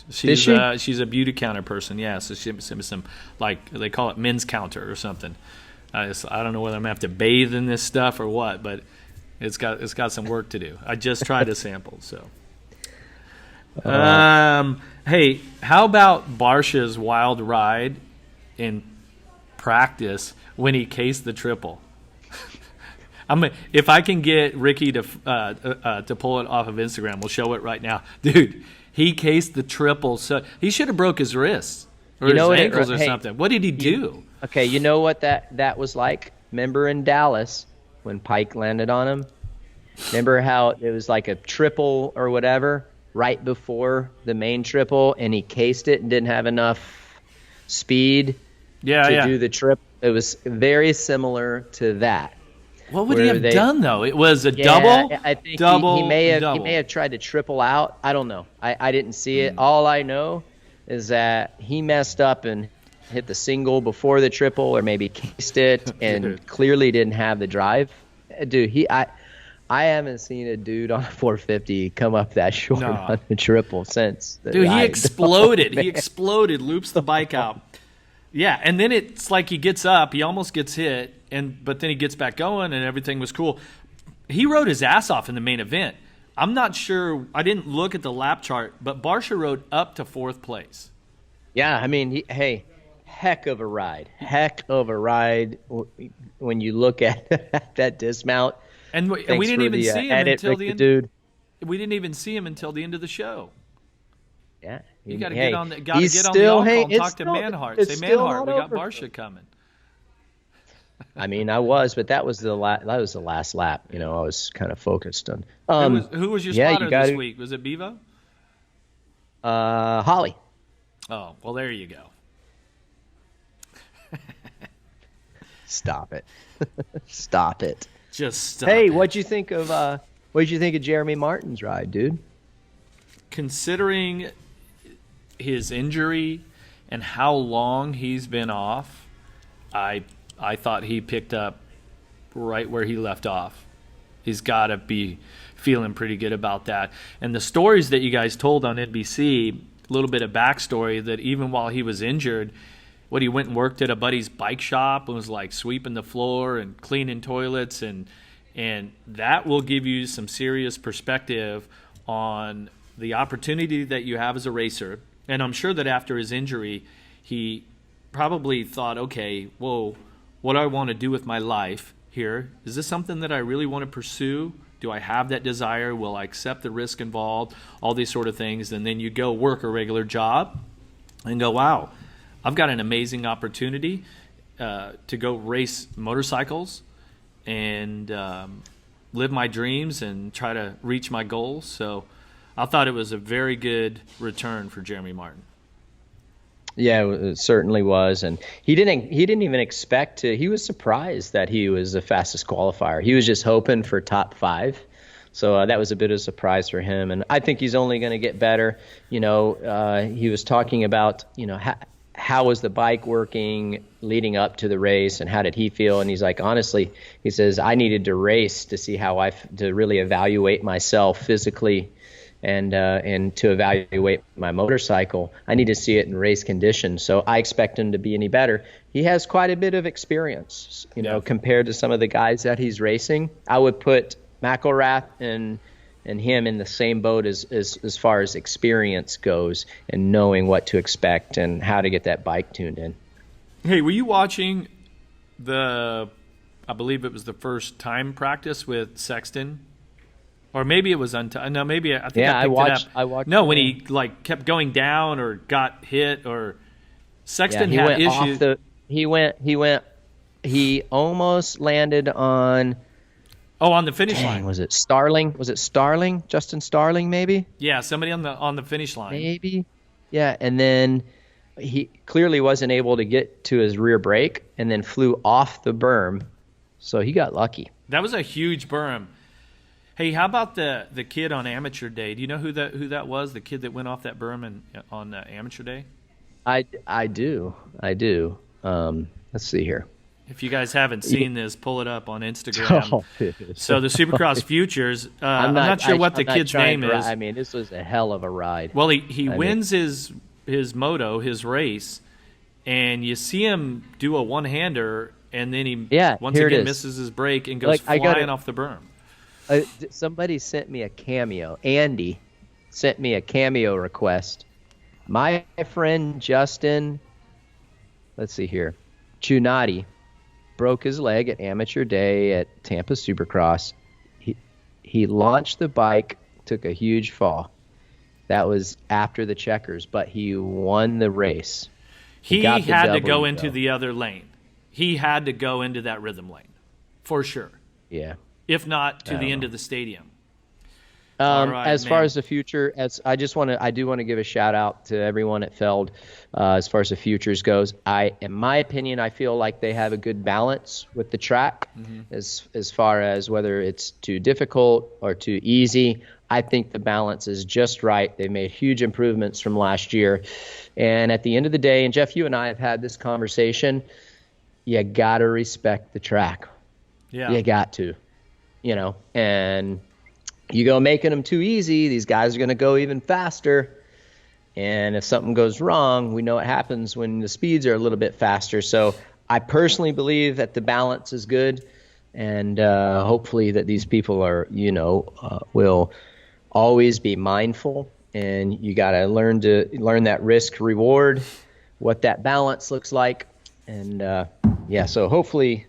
A: She's a beauty counter person, yeah. So she sent me some, like they call it men's counter or something. I don't know whether I'm gonna have to bathe in this stuff or what, but it's got some work to do. I just tried a sample, so. Hey, how about Barsha's wild ride in practice when he cased the triple? If I can get Ricky to pull it off of Instagram, we'll show it right now, dude. He cased the triple, so he should have broke his wrists or his ankles or something. What did he do?
D: Okay, you know what that was like? Remember in Dallas when Pike landed on him? Remember how it was like a triple or whatever right before the main triple, and he cased it and didn't have enough speed to do the triple? It was very similar to that.
A: What would he have done, though? It was a double?
D: I think he may have tried to triple out. I don't know. I didn't see it. All I know is that he messed up and hit the single before the triple, or maybe cased it and clearly didn't have the drive. Dude, I haven't seen a dude on a 450 come up that short on the triple since.
A: Dude, he exploded. He exploded, loops the bike out. Yeah, and then it's like he gets up, he almost gets hit, but then he gets back going, and everything was cool. He rode his ass off in the main event. I'm not sure. I didn't look at the lap chart, but Barsha rode up to 4th place.
D: Yeah, I mean, heck of a ride. Heck of a ride when you look at that dismount.
A: And we didn't even see him until the end. Dude. We didn't even see him until the end of the show.
D: Yeah.
A: You got to get on the on-call and talk to Manhart. Say, Manhart, we got Barsha coming.
D: I mean, I was, but that was the last lap. I was kind of focused on.
A: Who was your spotter this week? Was it Bevo?
D: Holly.
A: Oh, well, there you go.
D: Stop it. Stop it.
A: Just stop.
D: Hey, what'd you think of Jeremy Martin's ride, dude?
A: Considering his injury and how long he's been off, I thought he picked up right where he left off. He's got to be feeling pretty good about that. And the stories that you guys told on NBC, a little bit of backstory, that even while he was injured, he went and worked at a buddy's bike shop and was like sweeping the floor and cleaning toilets, and that will give you some serious perspective on the opportunity that you have as a racer. And I'm sure that after his injury, he probably thought, okay, whoa, what do I want to do with my life here? Is this something that I really want to pursue? Do I have that desire? Will I accept the risk involved? All these sort of things. And then you go work a regular job and go, wow, I've got an amazing opportunity to go race motorcycles and live my dreams and try to reach my goals. So I thought it was a very good return for Jeremy Martin.
D: Yeah, it certainly was, and he didn't even expect to. He was surprised that he was the fastest qualifier. He was just hoping for top 5, so that was a bit of a surprise for him. And I think he's only going to get better. He was talking about how was the bike working leading up to the race, and how did he feel? And he's like, honestly, he says, I needed to race to see how to really evaluate myself physically. And to evaluate my motorcycle, I need to see it in race conditions. So I expect him to be any better. He has quite a bit of experience, compared to some of the guys that he's racing. I would put McElrath and and him in the same boat as far as experience goes and knowing what to expect and how to get that bike tuned in.
A: Hey, were you watching I believe it was the first time practice with Sexton? Or maybe it was no, maybe I think I picked it up.
D: I watched.
A: No, when he like kept going down or got hit or Sexton had issues.
D: He almost landed on.
A: Oh, on the finish line.
D: Was it Starling? Justin Starling, maybe?
A: Yeah, somebody on the finish line.
D: Maybe. Yeah, and then he clearly wasn't able to get to his rear brake and then flew off the berm. So he got lucky.
A: That was a huge berm. Hey, how about the kid on Amateur Day? Do you know who that was? The kid that went off that berm on Amateur Day?
D: I do. Let's see here.
A: If you guys haven't seen this, pull it up on Instagram. So the Supercross Futures, I'm not sure what the kid's name is.
D: I mean, this was a hell of a ride.
A: Well, he wins his moto, his race, and you see him do a one-hander, and then he once again misses his brake and goes flying off the berm.
D: Somebody sent me a cameo. Andy sent me a cameo request. My friend Justin, let's see here, Chunati, broke his leg at Amateur Day at Tampa Supercross. He launched the bike, took a huge fall. That was after the checkers, but he won the race.
A: He had to go into the other lane. He had to go into that rhythm lane, for sure.
D: Yeah.
A: If not to the end of the stadium.
D: As far as the future, I do want to give a shout out to everyone at Feld. As far as the futures goes, in my opinion, I feel like they have a good balance with the track. As far as whether it's too difficult or too easy. I think the balance is just right. They made huge improvements from last year, and at the end of the day, and Jeff, you and I have had this conversation. You gotta respect the track.
A: Yeah,
D: you got to. And you go making them too easy, these guys are going to go even faster. And if something goes wrong, we know what happens when the speeds are a little bit faster. So I personally believe that the balance is good. And hopefully that these people are, will always be mindful. And you got to learn that risk reward, what that balance looks like. And so hopefully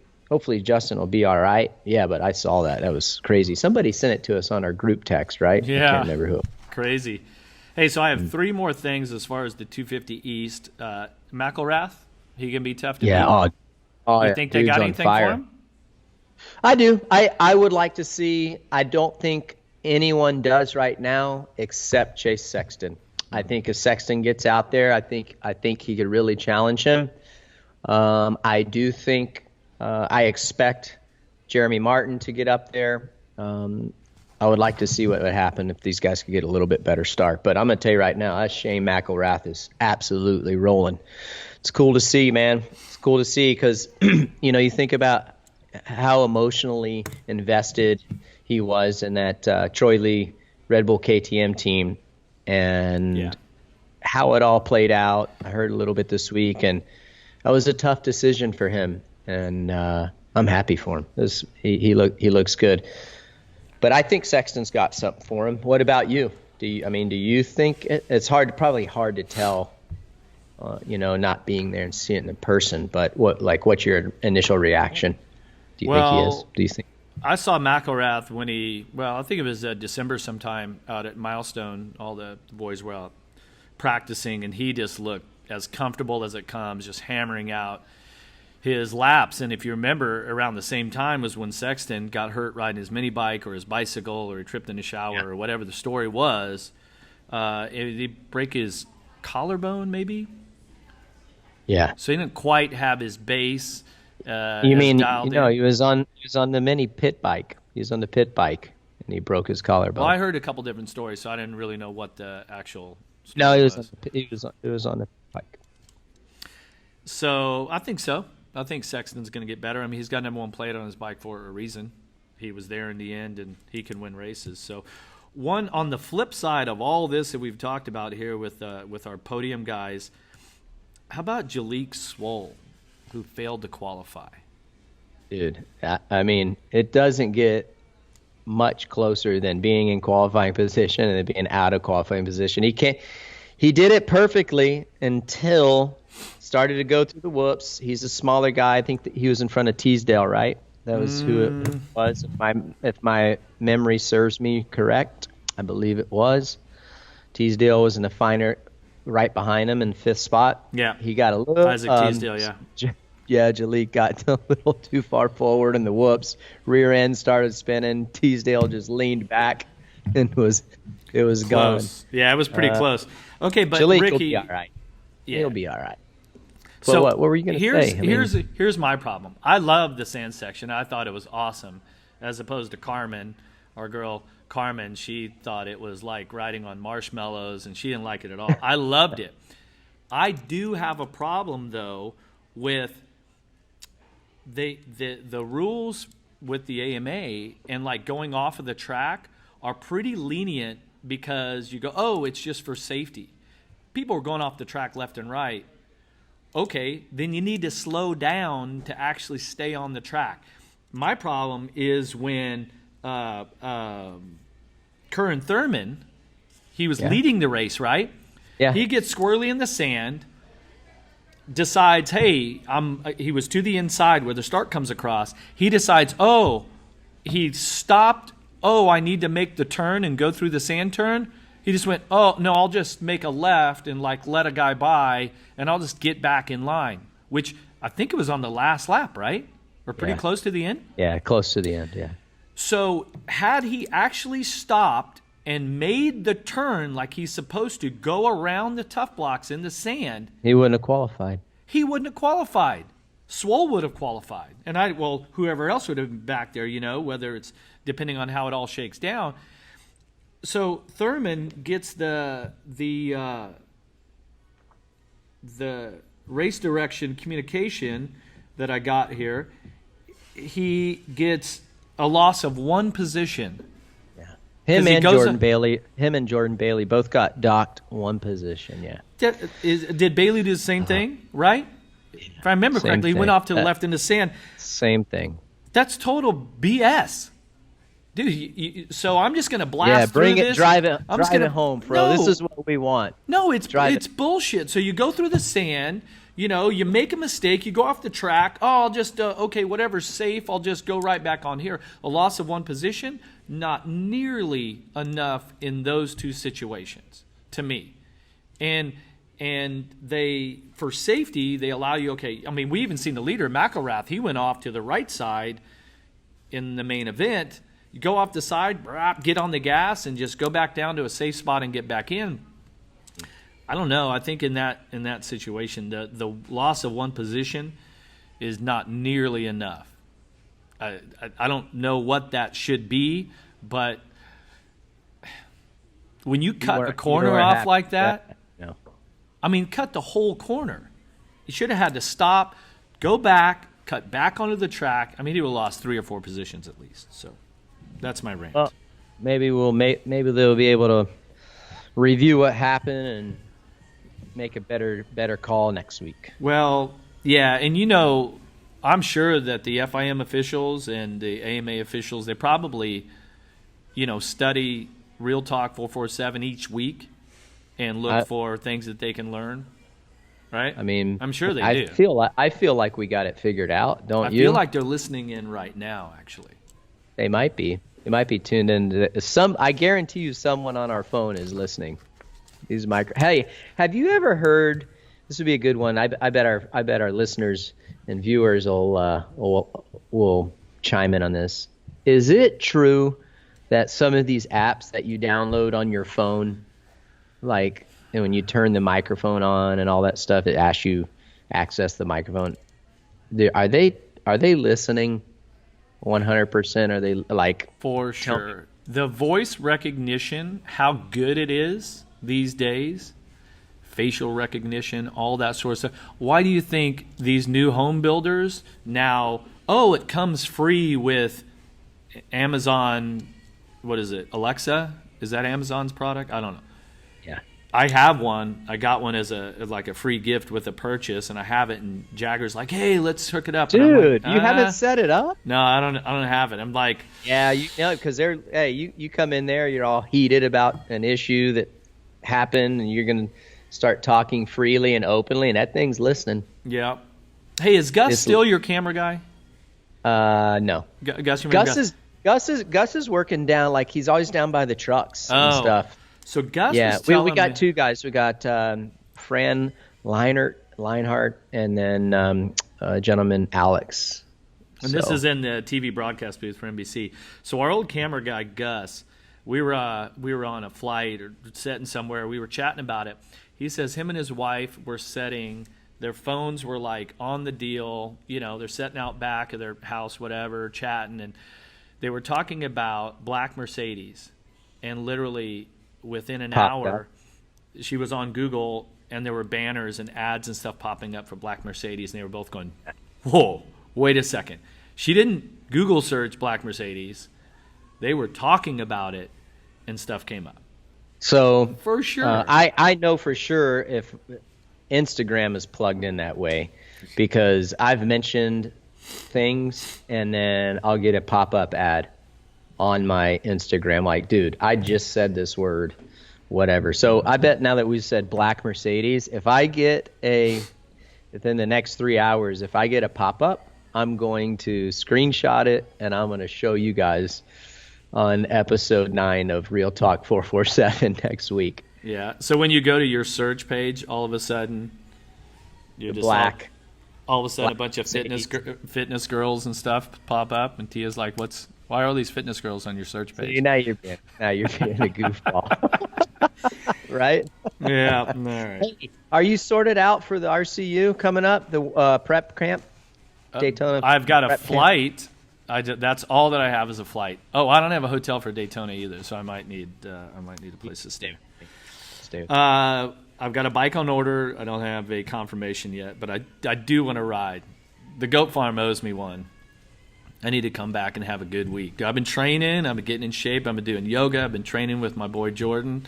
D: Justin will be all right. Yeah, but I saw that. That was crazy. Somebody sent it to us on our group text, right?
A: Yeah.
D: I can't remember who.
A: Crazy. Hey, so I have three more things as far as the 250 East. McElrath, he can be tough to beat. You think they got anything for him?
D: I do. I would like to see. I don't think anyone does right now except Chase Sexton. I think if Sexton gets out there, I think he could really challenge him. I do think. I expect Jeremy Martin to get up there. I would like to see what would happen if these guys could get a little bit better start. But I'm going to tell you right now, that Shane McElrath is absolutely rolling. It's cool to see, man. It's cool to see because, you think about how emotionally invested he was in that Troy Lee Red Bull KTM team and how it all played out. I heard a little bit this week, and that was a tough decision for him. And I'm happy for him. He looks good, but I think Sexton's got something for him. What about you? Do you think it's probably hard to tell, not being there and seeing it in person? But what's your initial reaction? Do you think he is? Do you think?
A: I saw McElrath when I think it was December sometime out at Milestone. All the boys were out practicing, and he just looked as comfortable as it comes, just hammering out his laps. And if you remember, around the same time was when Sexton got hurt riding his mini bike or his bicycle, or he tripped in the shower or whatever the story was. Did he break his collarbone maybe? Yeah. So he didn't quite have his base.
D: You mean he was on the mini pit bike. He was on the pit bike and he broke his collarbone.
A: Well, I heard a couple different stories, so I didn't really know what the actual story
D: was. It was on the bike.
A: So I think so. I think Sexton's going to get better. I mean, he's got number one plate on his bike for a reason. He was there in the end, and he can win races. So, one on the flip side of all this that we've talked about here with our podium guys, how about Jalik Swoll, who failed to qualify?
D: Dude, I mean, it doesn't get much closer than being in qualifying position and then being out of qualifying position. He did it perfectly until started to go through the whoops. He's a smaller guy. I think that he was in front of Teasdale, right? That was who it was, if my memory serves me correct. I believe it was. Teasdale was in the finer right behind him in 5th spot.
A: Yeah.
D: He got a little...
A: Isaac Teasdale, yeah.
D: Yeah, Jalik got a little too far forward in the whoops. Rear end started spinning. Teasdale just leaned back and it was
A: close.
D: gone.
A: Yeah, it was pretty close. Okay, but
D: Jalik
A: Ricky...
D: will be all right.
A: Yeah.
D: He'll be all right.
A: So
D: what were you going to say?
A: Here's my problem. I love the sand section. I thought it was awesome, as opposed to Carmen, our girl Carmen. She thought it was like riding on marshmallows, and she didn't like it at all. I loved it. I do have a problem though with the rules with the AMA and like going off of the track are pretty lenient because you go, oh, it's just for safety. People are going off the track left and right. Okay, then you need to slow down to actually stay on the track. My problem is when Curran Thurman, he was leading the race, right?
D: Yeah.
A: He gets squirrely in the sand, decides, hey, he was to the inside where the start comes across. He decides, he stopped. I need to make the turn and go through the sand turn. He just went, oh, no, I'll just make a left and like let a guy by, and I'll just get back in line, which I think it was on the last lap, right? Or pretty close to the end?
D: Yeah, close to the end, yeah.
A: So had he actually stopped and made the turn like he's supposed to, go around the tough blocks in the sand,
D: he wouldn't have qualified.
A: He wouldn't have qualified. Swole would have qualified. And whoever else would have been back there, whether it's depending on how it all shakes down. So Thurman gets the race direction communication that I got here. He gets a loss of 1 position.
D: Yeah. Him and Jordan Bailey both got docked 1 position, yeah.
A: Did Bailey do the same thing, right? If I remember correctly, he went off to the left in the sand.
D: Same thing.
A: That's total BS. Dude, so I'm just going to blast through this.
D: Drive it home, bro. No. This is what we want.
A: No, it's bullshit. So you go through the sand, you make a mistake, you go off the track. Oh, I'll just, whatever's safe, I'll just go right back on here. A loss of 1 position, not nearly enough in those 2 situations, to me. And they, for safety, they allow you, we even seen the leader, McElrath, he went off to the right side in the main event. You go off the side, get on the gas, and just go back down to a safe spot and get back in. I don't know. I think in that situation, the loss of 1 position is not nearly enough. I don't know what that should be, but when you cut a corner off like that,
D: no.
A: Cut the whole corner. You should have had to stop, go back, cut back onto the track. He would have lost 3 or 4 positions at least. So. That's my rant.
D: Well, maybe they'll be able to review what happened and make a better call next week.
A: Well, yeah, and I'm sure that the FIM officials and the AMA officials, they probably, study Real Talk 447 each week and look for things that they can learn. Right? I'm sure they do.
D: I feel like we got it figured out, don't you?
A: I feel like they're listening in right now, actually.
D: They might be. They might be tuned in. I guarantee you someone on our phone is listening. Hey, have you ever heard, this would be a good one. I bet our listeners and viewers will chime in on this. Is it true that some of these apps that you download on your phone, like when you turn the microphone on and all that stuff, it asks you access the microphone. Are they listening 100%? Are they like...
A: For sure. The voice recognition, how good it is these days, facial recognition, all that sort of stuff. Why do you think these new home builders now, it comes free with Amazon, what is it, Alexa? Is that Amazon's product? I don't know.
D: Yeah.
A: I have one. I got one as a free gift with a purchase, and I have it. And Jagger's like, "Hey, let's hook it up."
D: Dude,
A: like,
D: you haven't set it up?
A: No, I don't have it. I'm like,
D: yeah, because you come in there, you're all heated about an issue that happened, and you're gonna start talking freely and openly, and that thing's listening.
A: yeah. Hey, is Gus still your camera guy?
D: No.
A: Gus,
D: Gus is working down, like he's always down by the trucks and stuff.
A: So Gus,
D: yeah,
A: was
D: we got two guys. We got Fran Leinhart, and then a gentleman, Alex.
A: And this is in the TV broadcast booth for NBC. So our old camera guy, Gus, we were on a flight or sitting somewhere. We were chatting about it. He says him and his wife were setting. Their phones were like on the deal. They're sitting out back of their house, whatever, chatting, and they were talking about black Mercedes, and literally within an hour, she was on Google, and there were banners and ads and stuff popping up for black Mercedes, and they were both going, "Whoa, wait a second." She didn't Google search black Mercedes. They were talking about it, and stuff came up.
D: So
A: for sure,
D: I know for sure if Instagram is plugged in that way, because I've mentioned things, and then I'll get a pop-up ad on my Instagram like, dude, I just said this word, whatever. So I bet now that we've said black Mercedes, if I get within the next 3 hours, if I get a pop-up, I'm going to screenshot it, and I'm going to show you guys on episode 9 of Real Talk 447 next week.
A: Yeah. So when you go to your search page, all of a sudden, you're just
D: black.
A: All of a sudden, a bunch of fitness girls and stuff pop up, and Tia's like, why are all these fitness girls on your search page?
D: Now you're being a goofball. Right?
A: Yeah. All right.
D: Hey, are you sorted out for the RCU coming up, the prep camp? Daytona.
A: I've got a flight. That's all that I have is a flight. Oh, I don't have a hotel for Daytona either, so I might need a place to stay. I've got a bike on order. I don't have a confirmation yet, but I do want to ride. The goat farm owes me one. I need to come back and have a good week. I've been training. I've been getting in shape. I've been doing yoga. I've been training with my boy Jordan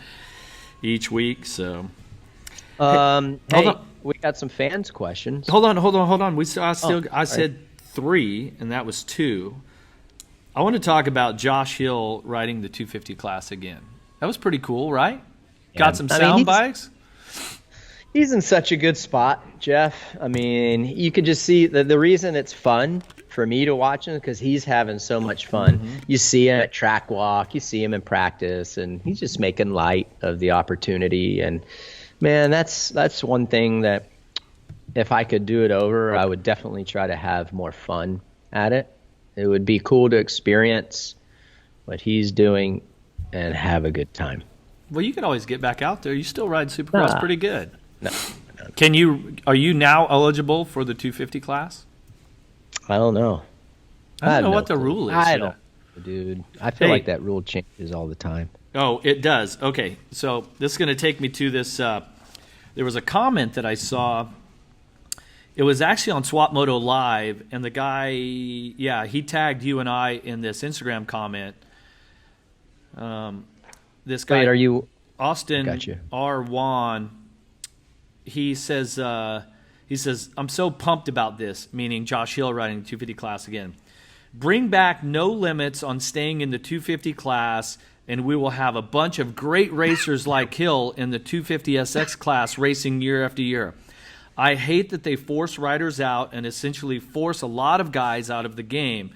A: each week. So,
D: hey, we got some fans questions.
A: Hold on. I said 3, and that was 2. I want to talk about Josh Hill riding the 250 class again. That was pretty cool, right? Yeah. Got some sound bites.
D: He's in such a good spot, Jeff. I mean, you could just see the reason it's fun for me to watch him because he's having so much fun. Mm-hmm. You see him at track walk, you see him in practice, and he's just making light of the opportunity. And man, that's one thing that if I could do it over, I would definitely try to have more fun at it. It would be cool to experience what he's doing and have a good time.
A: Well, you can always get back out there. You still ride Supercross pretty good.
D: No.
A: Are you now eligible for the 250 class?
D: I don't know.
A: I don't know what the rule is.
D: I don't, dude. I feel like that rule changes all the time.
A: Oh, it does. Okay, so this is going to take me to this. There was a comment that I saw. It was actually on Swap Moto Live, and the guy, he tagged you and I in this Instagram comment. This guy,
D: wait, are you
A: Austin R. Juan? He says, I'm so pumped about this, meaning Josh Hill riding the 250 class again. Bring back no limits on staying in the 250 class, and we will have a bunch of great racers like Hill in the 250SX class racing year after year. I hate that they force riders out and essentially force a lot of guys out of the game.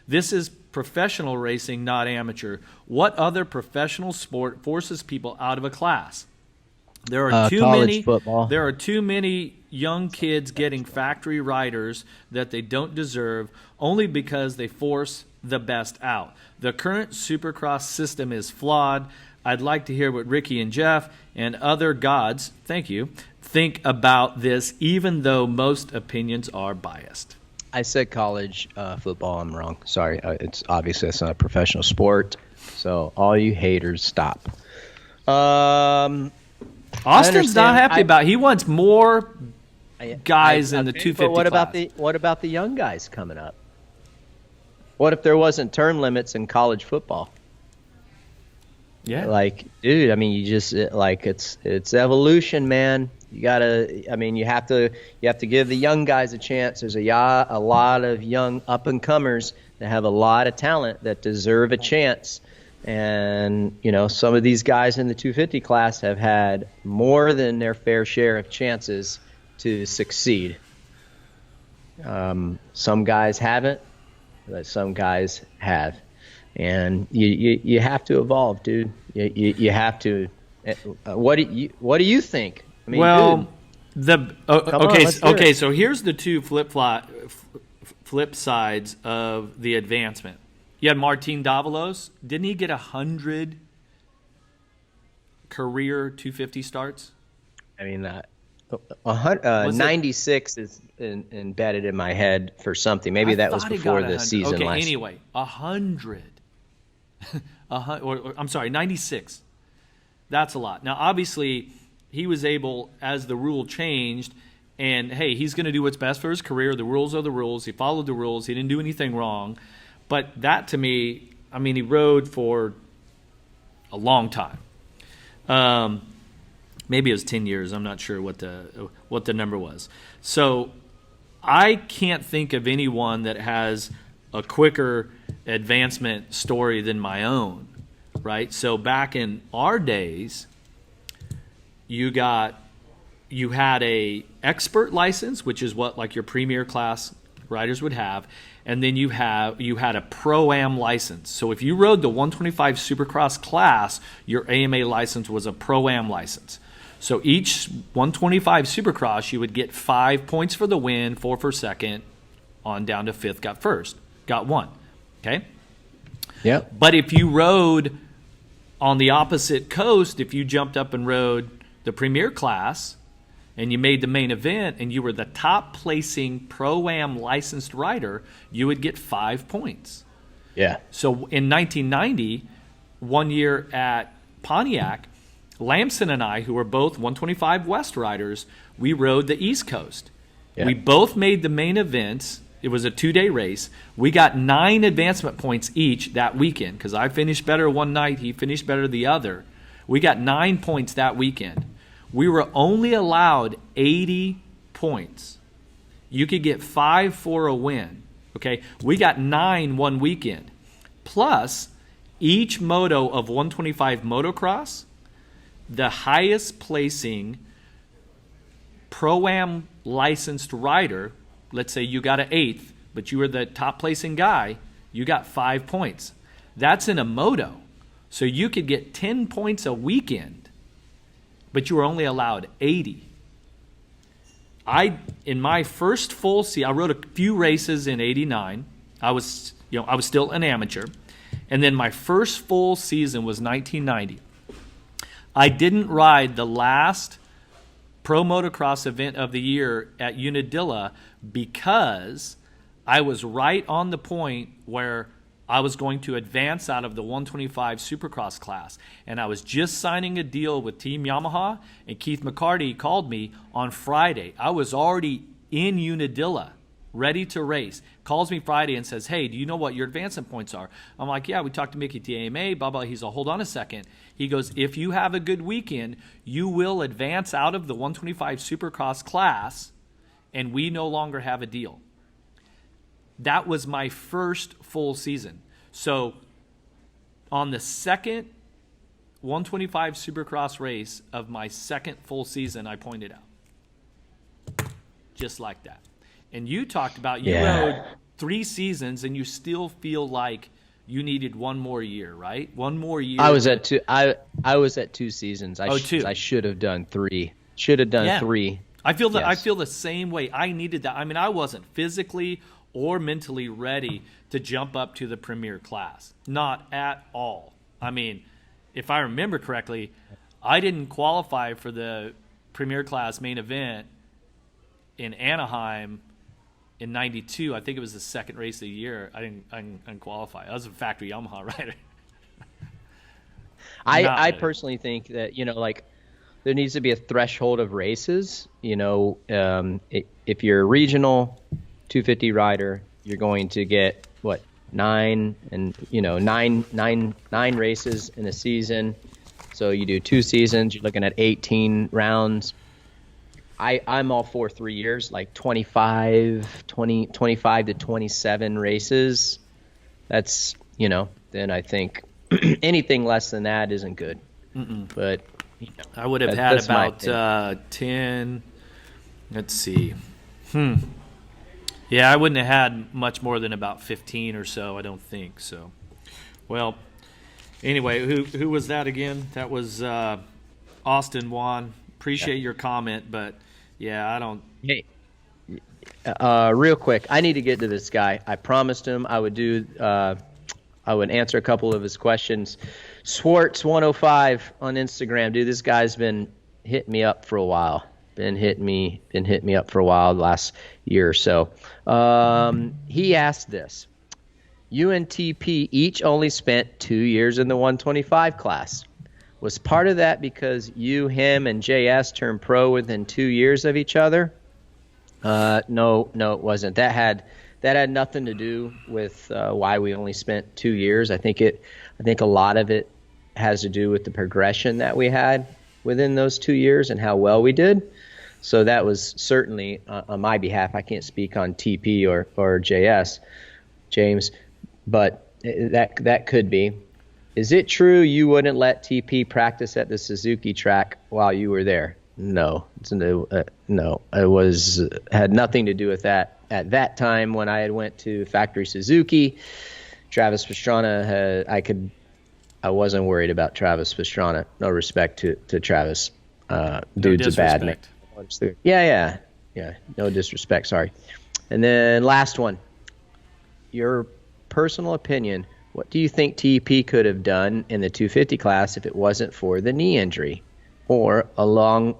A: This is professional racing, not amateur. What other professional sport forces people out of a class? There are too many young kids getting factory riders that they don't deserve only because they force the best out. The current Supercross system is flawed. I'd like to hear what Ricky and Jeff and other gods, thank you, think about this, even though most opinions are biased.
D: I said college football. I'm wrong. Sorry. It's obviously that's not a professional sport. So all you haters, stop.
A: Austin's not happy about it. He wants more guys in the 250
D: but what about the young guys coming up? What if there wasn't term limits in college football?
A: Yeah.
D: Like, dude, I mean, you just like it's evolution, man. You gotta, I mean, you have to give the young guys a chance. There's a lot of young up and comers that have a lot of talent that deserve a chance. And, you know, some of these guys in the 250 class have had more than their fair share of chances to succeed. Some guys haven't, but some guys have. And you have to evolve, dude. You have to. What do you think? I mean,
A: well,
D: dude,
A: okay. So here's the two flip sides of the advancement. You had Martin Davalos. Didn't he get 100 career 250 starts?
D: I mean, 96 is embedded in my head for something. Maybe that was before the season.
A: Okay,
D: last.
A: Anyway, 100. I'm sorry, 96. That's a lot. Now, obviously, he was able, as the rule changed, and hey, he's going to do what's best for his career. The rules are the rules. He followed the rules. He didn't do anything wrong. But that, to me, I mean, he rode for a long time. Maybe it was 10 years. I'm not sure what the number was. So I can't think of anyone that has a quicker advancement story than my own, right? So back in our days, you had a expert license, which is what like your premier class riders would have, and then you had a Pro-Am license. So if you rode the 125 Supercross class, your AMA license was a Pro-Am license. So each 125 Supercross, you would get 5 points for the win, 4 for second, on down to fifth, got first, got one. Okay?
D: Yeah.
A: But if you rode on the opposite coast, if you jumped up and rode the premier class and you made the main event and you were the top placing Pro-Am licensed rider, you would get 5 points.
D: Yeah.
A: So in 1990, 1 year at Pontiac, Lamson and I, who were both 125 West riders, we rode the East Coast. Yeah. We both made the main events. It was a 2-day race. We got 9 advancement points each that weekend because I finished better one night, he finished better the other. We got 9 points that weekend. We were only allowed 80 points. You could get 5 for a win. Okay, we got 9 one weekend. Plus, each moto of 125 motocross, the highest placing Pro-Am licensed rider, let's say you got an 8th, but you were the top placing guy, you got 5 points. That's in a moto. So you could get 10 points a weekend, but you were only allowed 80. In my first full season, I rode a few races in '89. I was still an amateur. And then my first full season was 1990. I didn't ride the last pro motocross event of the year at Unadilla because I was right on the point where I was going to advance out of the 125 Supercross class. And I was just signing a deal with Team Yamaha, and Keith McCarty called me on Friday. I was already in Unadilla, ready to race. Calls me Friday and says, hey, do you know what your advancement points are? I'm like, yeah, we talked to Mickey TAMA, blah, blah. He's like, hold on a second. He goes, if you have a good weekend, you will advance out of the 125 Supercross class, and we no longer have a deal. That was my first full season. So on the second 125 Supercross race of my second full season, I pointed out. Just like that. And you talked about you rode 3 seasons and you still feel like you needed one more year, right? One more year.
D: I was at 2. I was at 2 seasons.
A: Two.
D: I should have done 3. Should have done 3.
A: I feel that. Yes. I feel the same way. I needed that. I mean, I wasn't physically or mentally ready to jump up to the premier class. Not at all. I mean, if I remember correctly, I didn't qualify for the premier class main event in Anaheim in '92. I think it was the second race of the year. I didn't qualify. I was a factory Yamaha rider.
D: I personally think that, like, there needs to be a threshold of races. If you're a regional 250 rider, you're going to get nine races in a season. So you do 2 seasons, you're looking at 18 rounds. I'm all for 3 years, like 25 to 27 races. That's, then I think anything less than that isn't good. But
A: I would have had about 10. Let's see. Yeah, I wouldn't have had much more than about 15 or so, I don't think. So, well, anyway, who was that again? That was Austin Juan. Appreciate your comment, but yeah, I don't.
D: Hey, real quick, I need to get to this guy. I promised him I would I would answer a couple of his questions. Swartz105 on Instagram, dude. This guy's been hitting me up for a while. Been hitting me up for a while, the last year or so. He asked this: you and TP each only spent 2 years in the 125 class. Was part of that because you, him, and JS turned pro within 2 years of each other? No, it wasn't. That had nothing to do with why we only spent 2 years. I think a lot of it has to do with the progression that we had within those 2 years and how well we did. So that was certainly on my behalf. I can't speak on TP or JS, James, but that could be. Is it true you wouldn't let TP practice at the Suzuki track while you were there? No. No. It had nothing to do with that. At that time, when I had went to Factory Suzuki, Travis Pastrana I wasn't worried about Travis Pastrana. No respect to Travis. Dude's a bad man. Yeah. No disrespect. Sorry. And then last one. Your personal opinion. What do you think TP could have done in the 250 class if it wasn't for the knee injury? Or along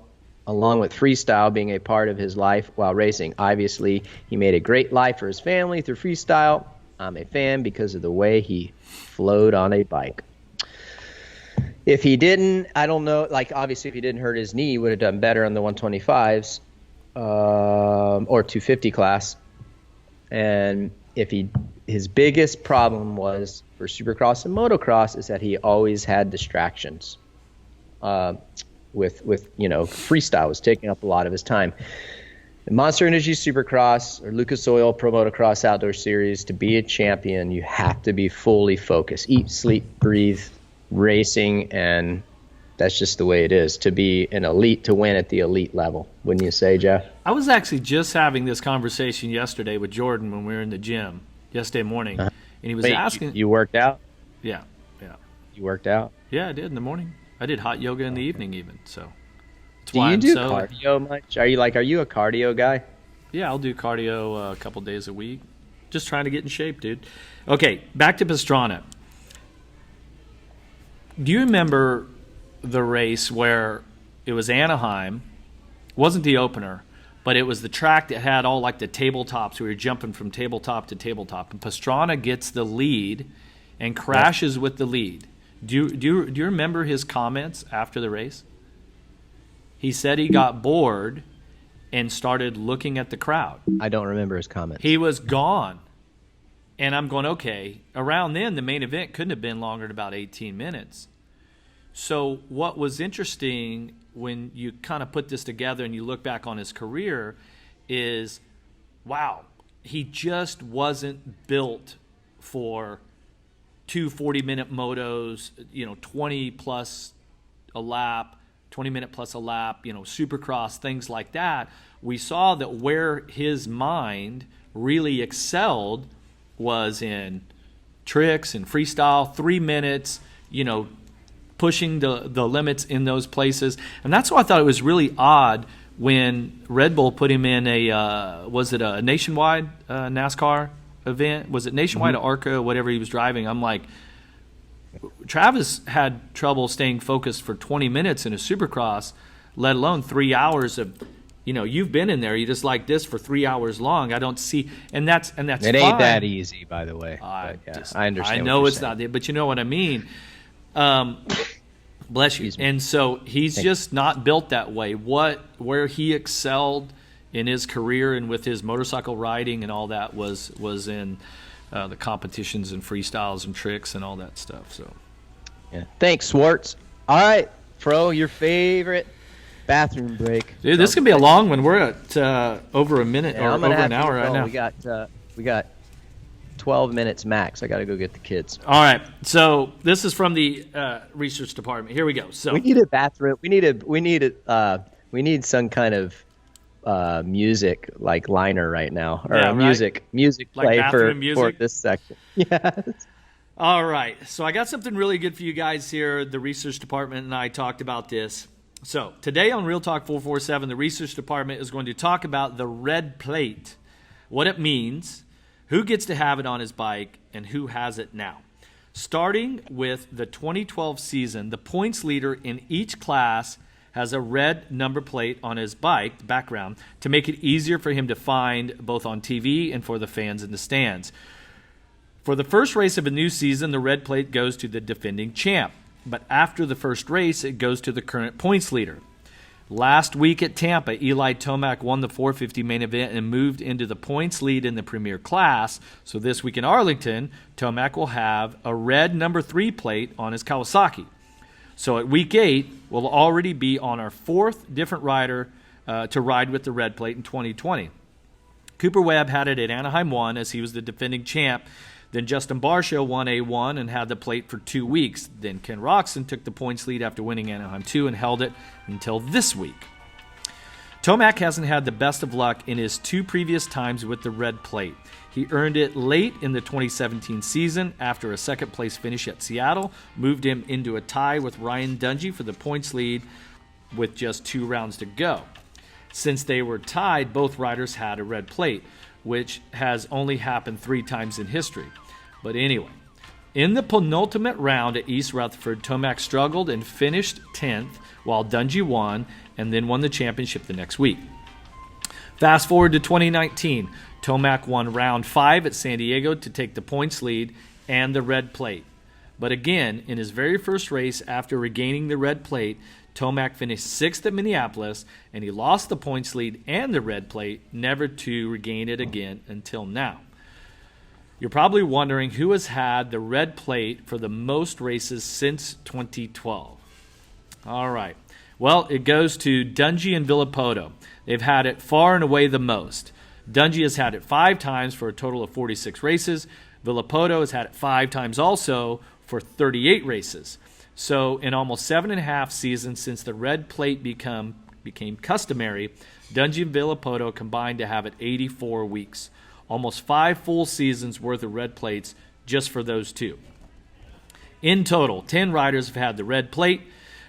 D: with freestyle being a part of his life while racing. Obviously, he made a great life for his family through freestyle. I'm a fan because of the way he flowed on a bike. If he didn't, I don't know, obviously if he didn't hurt his knee, he would have done better on the 125s or 250 class. And his biggest problem was for Supercross and Motocross is that he always had distractions. With freestyle was taking up a lot of his time. The Monster Energy Supercross or Lucas Oil Pro Motocross Outdoor Series, to be a champion, you have to be fully focused. Eat, sleep, breathe, racing, and that's just the way it is to be an elite, to win at the elite level. Wouldn't you say, Jeff?
A: I was actually just having this conversation yesterday with Jordan when we were in the gym yesterday morning, and he was asking.
D: You worked out?
A: Yeah.
D: You worked out?
A: Yeah, I did in the morning. I did hot yoga in the evening even. So.
D: Do you do cardio much? Are you a cardio guy?
A: Yeah, I'll do cardio a couple days a week. Just trying to get in shape, dude. Okay, back to Pastrana. Do you remember the race where it was Anaheim? It wasn't the opener, but it was the track that had all the tabletops. We were jumping from tabletop to tabletop. And Pastrana gets the lead and crashes with the lead. Do you remember his comments after the race? He said he got bored and started looking at the crowd.
D: I don't remember his comments.
A: He was gone. And I'm going, okay, around then the main event couldn't have been longer than about 18 minutes. So what was interesting when you kind of put this together and you look back on his career is, wow, he just wasn't built for 2 40-minute motos, 20 plus a lap, 20-minute plus a lap, Supercross, things like that. We saw that where his mind really excelled was in tricks and freestyle, 3 minutes, pushing the limits in those places. And that's why I thought it was really odd when Red Bull put him in was it a nationwide NASCAR event? Was it nationwide or ARCA, whatever he was driving? I'm like, Travis had trouble staying focused for 20 minutes in a Supercross, let alone 3 hours of, you've been in there. You just like this for 3 hours long. I don't see, and that's it
D: fine. Ain't that easy, by the way. I understand.
A: I know it's not, but you know what I mean. Bless you. And so he's just not built that way. Where he excelled in his career and with his motorcycle riding and all that was in the competitions and freestyles and tricks and all that stuff. So,
D: yeah. Thanks, Swartz. All right, Fro, your favorite bathroom break.
A: Dude, this can be a long one. We're at over a minute or over an hour right now.
D: We got 12 minutes max. I got to go get the kids.
A: All right. So this is from the research department. Here we go. So
D: we need a bathroom. We need some kind of music like liner right now, or
A: Yeah,
D: music
A: Like
D: play
A: bathroom
D: for
A: music?
D: this section. Yeah.
A: All right. So I got something really good for you guys here. The research department and I talked about this. So today on Real Talk 447, the research department is going to talk about the red plate, what it means, who gets to have it on his bike, and who has it now. Starting with the 2012 season, the points leader in each class has a red number plate on his bike background to make it easier for him to find both on TV and for the fans in the stands. For the first race of a new season, the red plate goes to the defending champ. But after the first race, it goes to the current points leader. Last week at Tampa, Eli Tomac won the 450 main event and moved into the points lead in the premier class. So this week in Arlington, Tomac will have a red number 3 plate on his Kawasaki. So at week 8, we'll already be on our 4th different rider to ride with the red plate in 2020. Cooper Webb had it at Anaheim 1 as he was the defending champ. Then Justin Barcia won A1 and had the plate for 2 weeks. Then Ken Roczen took the points lead after winning Anaheim 2 and held it until this week. Tomac hasn't had the best of luck in his 2 previous times with the red plate. He earned it late in the 2017 season after a second-place finish at Seattle moved him into a tie with Ryan Dungey for the points lead with just 2 rounds to go. Since they were tied, both riders had a red plate, which has only happened 3 times in history. But anyway, in the penultimate round at East Rutherford, Tomac struggled and finished 10th, while Dungey won and then won the championship the next week. Fast forward to 2019, Tomac won round 5 at San Diego to take the points lead and the red plate. But again, in his very first race after regaining the red plate, Tomac finished 6th at Minneapolis, and he lost the points lead and the red plate, never to regain it again until now. You're probably wondering who has had the red plate for the most races since 2012. All right. Well, it goes to Dungey and Villopoto. They've had it far and away the most. Dungey has had it 5 times for a total of 46 races. Villopoto has had it 5 times also for 38 races. So in almost 7.5 seasons since the red plate became customary, Dungey and Villopoto combined to have it 84 weeks. Almost 5 full seasons worth of red plates just for those 2. In total, 10 riders have had the red plate.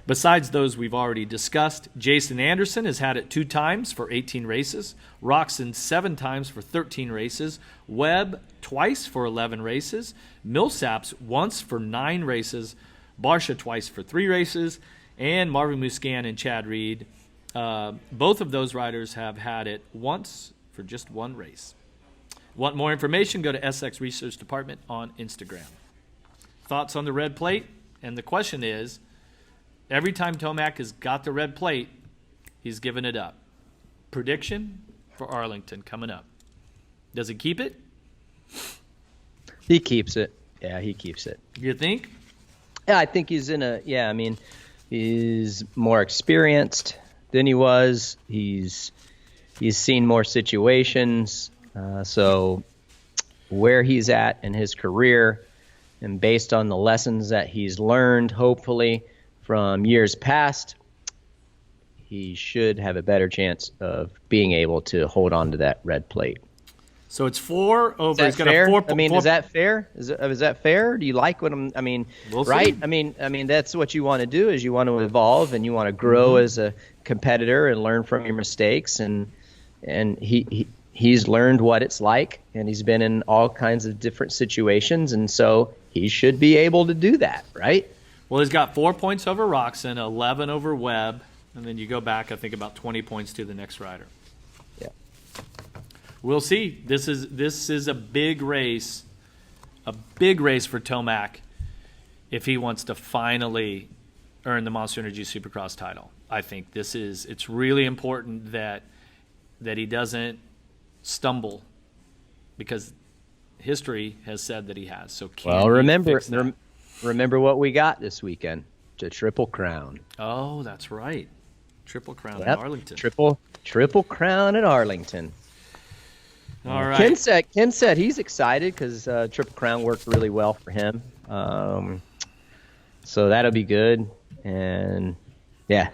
A: Besides those we've already discussed, Jason Anderson has had it 2 times for 18 races, Roczen 7 times for 13 races, Webb twice for 11 races, Millsaps once for 9 races, Barcia twice for 3 races, and Marvin Musquin and Chad Reed. Both of those riders have had it once for just 1 race. Want more information? Go to SX Research Department on Instagram. Thoughts on the red plate? And the question is, every time Tomac has got the red plate, he's given it up. Prediction for Arlington coming up. Does he keep it?
D: He keeps it. Yeah, he keeps it.
A: You think?
D: Yeah, I think he's more experienced than he was. He's seen more situations. So where he's at in his career and based on the lessons that he's learned, hopefully, from years past, he should have a better chance of being able to hold on to that red plate.
A: So it's 4 over.
D: Is that fair? Is that fair? Is that fair? Do you like what I'm?
A: We'll
D: right?
A: see.
D: I mean, that's what you want to do. Is you want to evolve and you want to grow as a competitor and learn from your mistakes. And he's learned what it's like, and he's been in all kinds of different situations, and so he should be able to do that, right?
A: Well, he's got 4 points over Roczen, 11 over Webb, and then you go back, I think, about 20 points to the next rider.
D: Yeah.
A: We'll see. This is a big race for Tomac if he wants to finally earn the Monster Energy Supercross title. I think it's really important that he doesn't stumble, because history has said that he has. So
D: remember what we got this weekend? The Triple Crown.
A: Oh, that's right. Triple Crown in Arlington.
D: Triple Crown at Arlington.
A: All right.
D: Ken said he's excited because Triple Crown worked really well for him. So that'll be good. And yeah,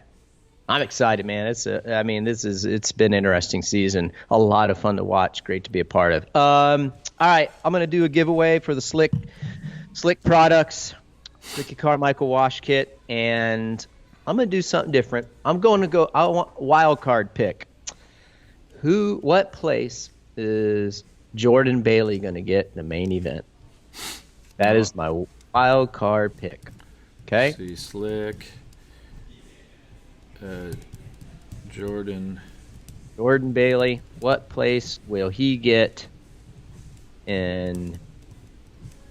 D: I'm excited, man. It's been an interesting season. A lot of fun to watch. Great to be a part of. All right, I'm gonna do a giveaway for the Slick products, Ricky Carmichael wash kit, and I'm gonna do something different. I want wild card pick. What place is Jordan Bailey gonna get in the main event? That is my wild card pick. Okay.
A: See, Slick. Jordan
D: Bailey. What place will he get in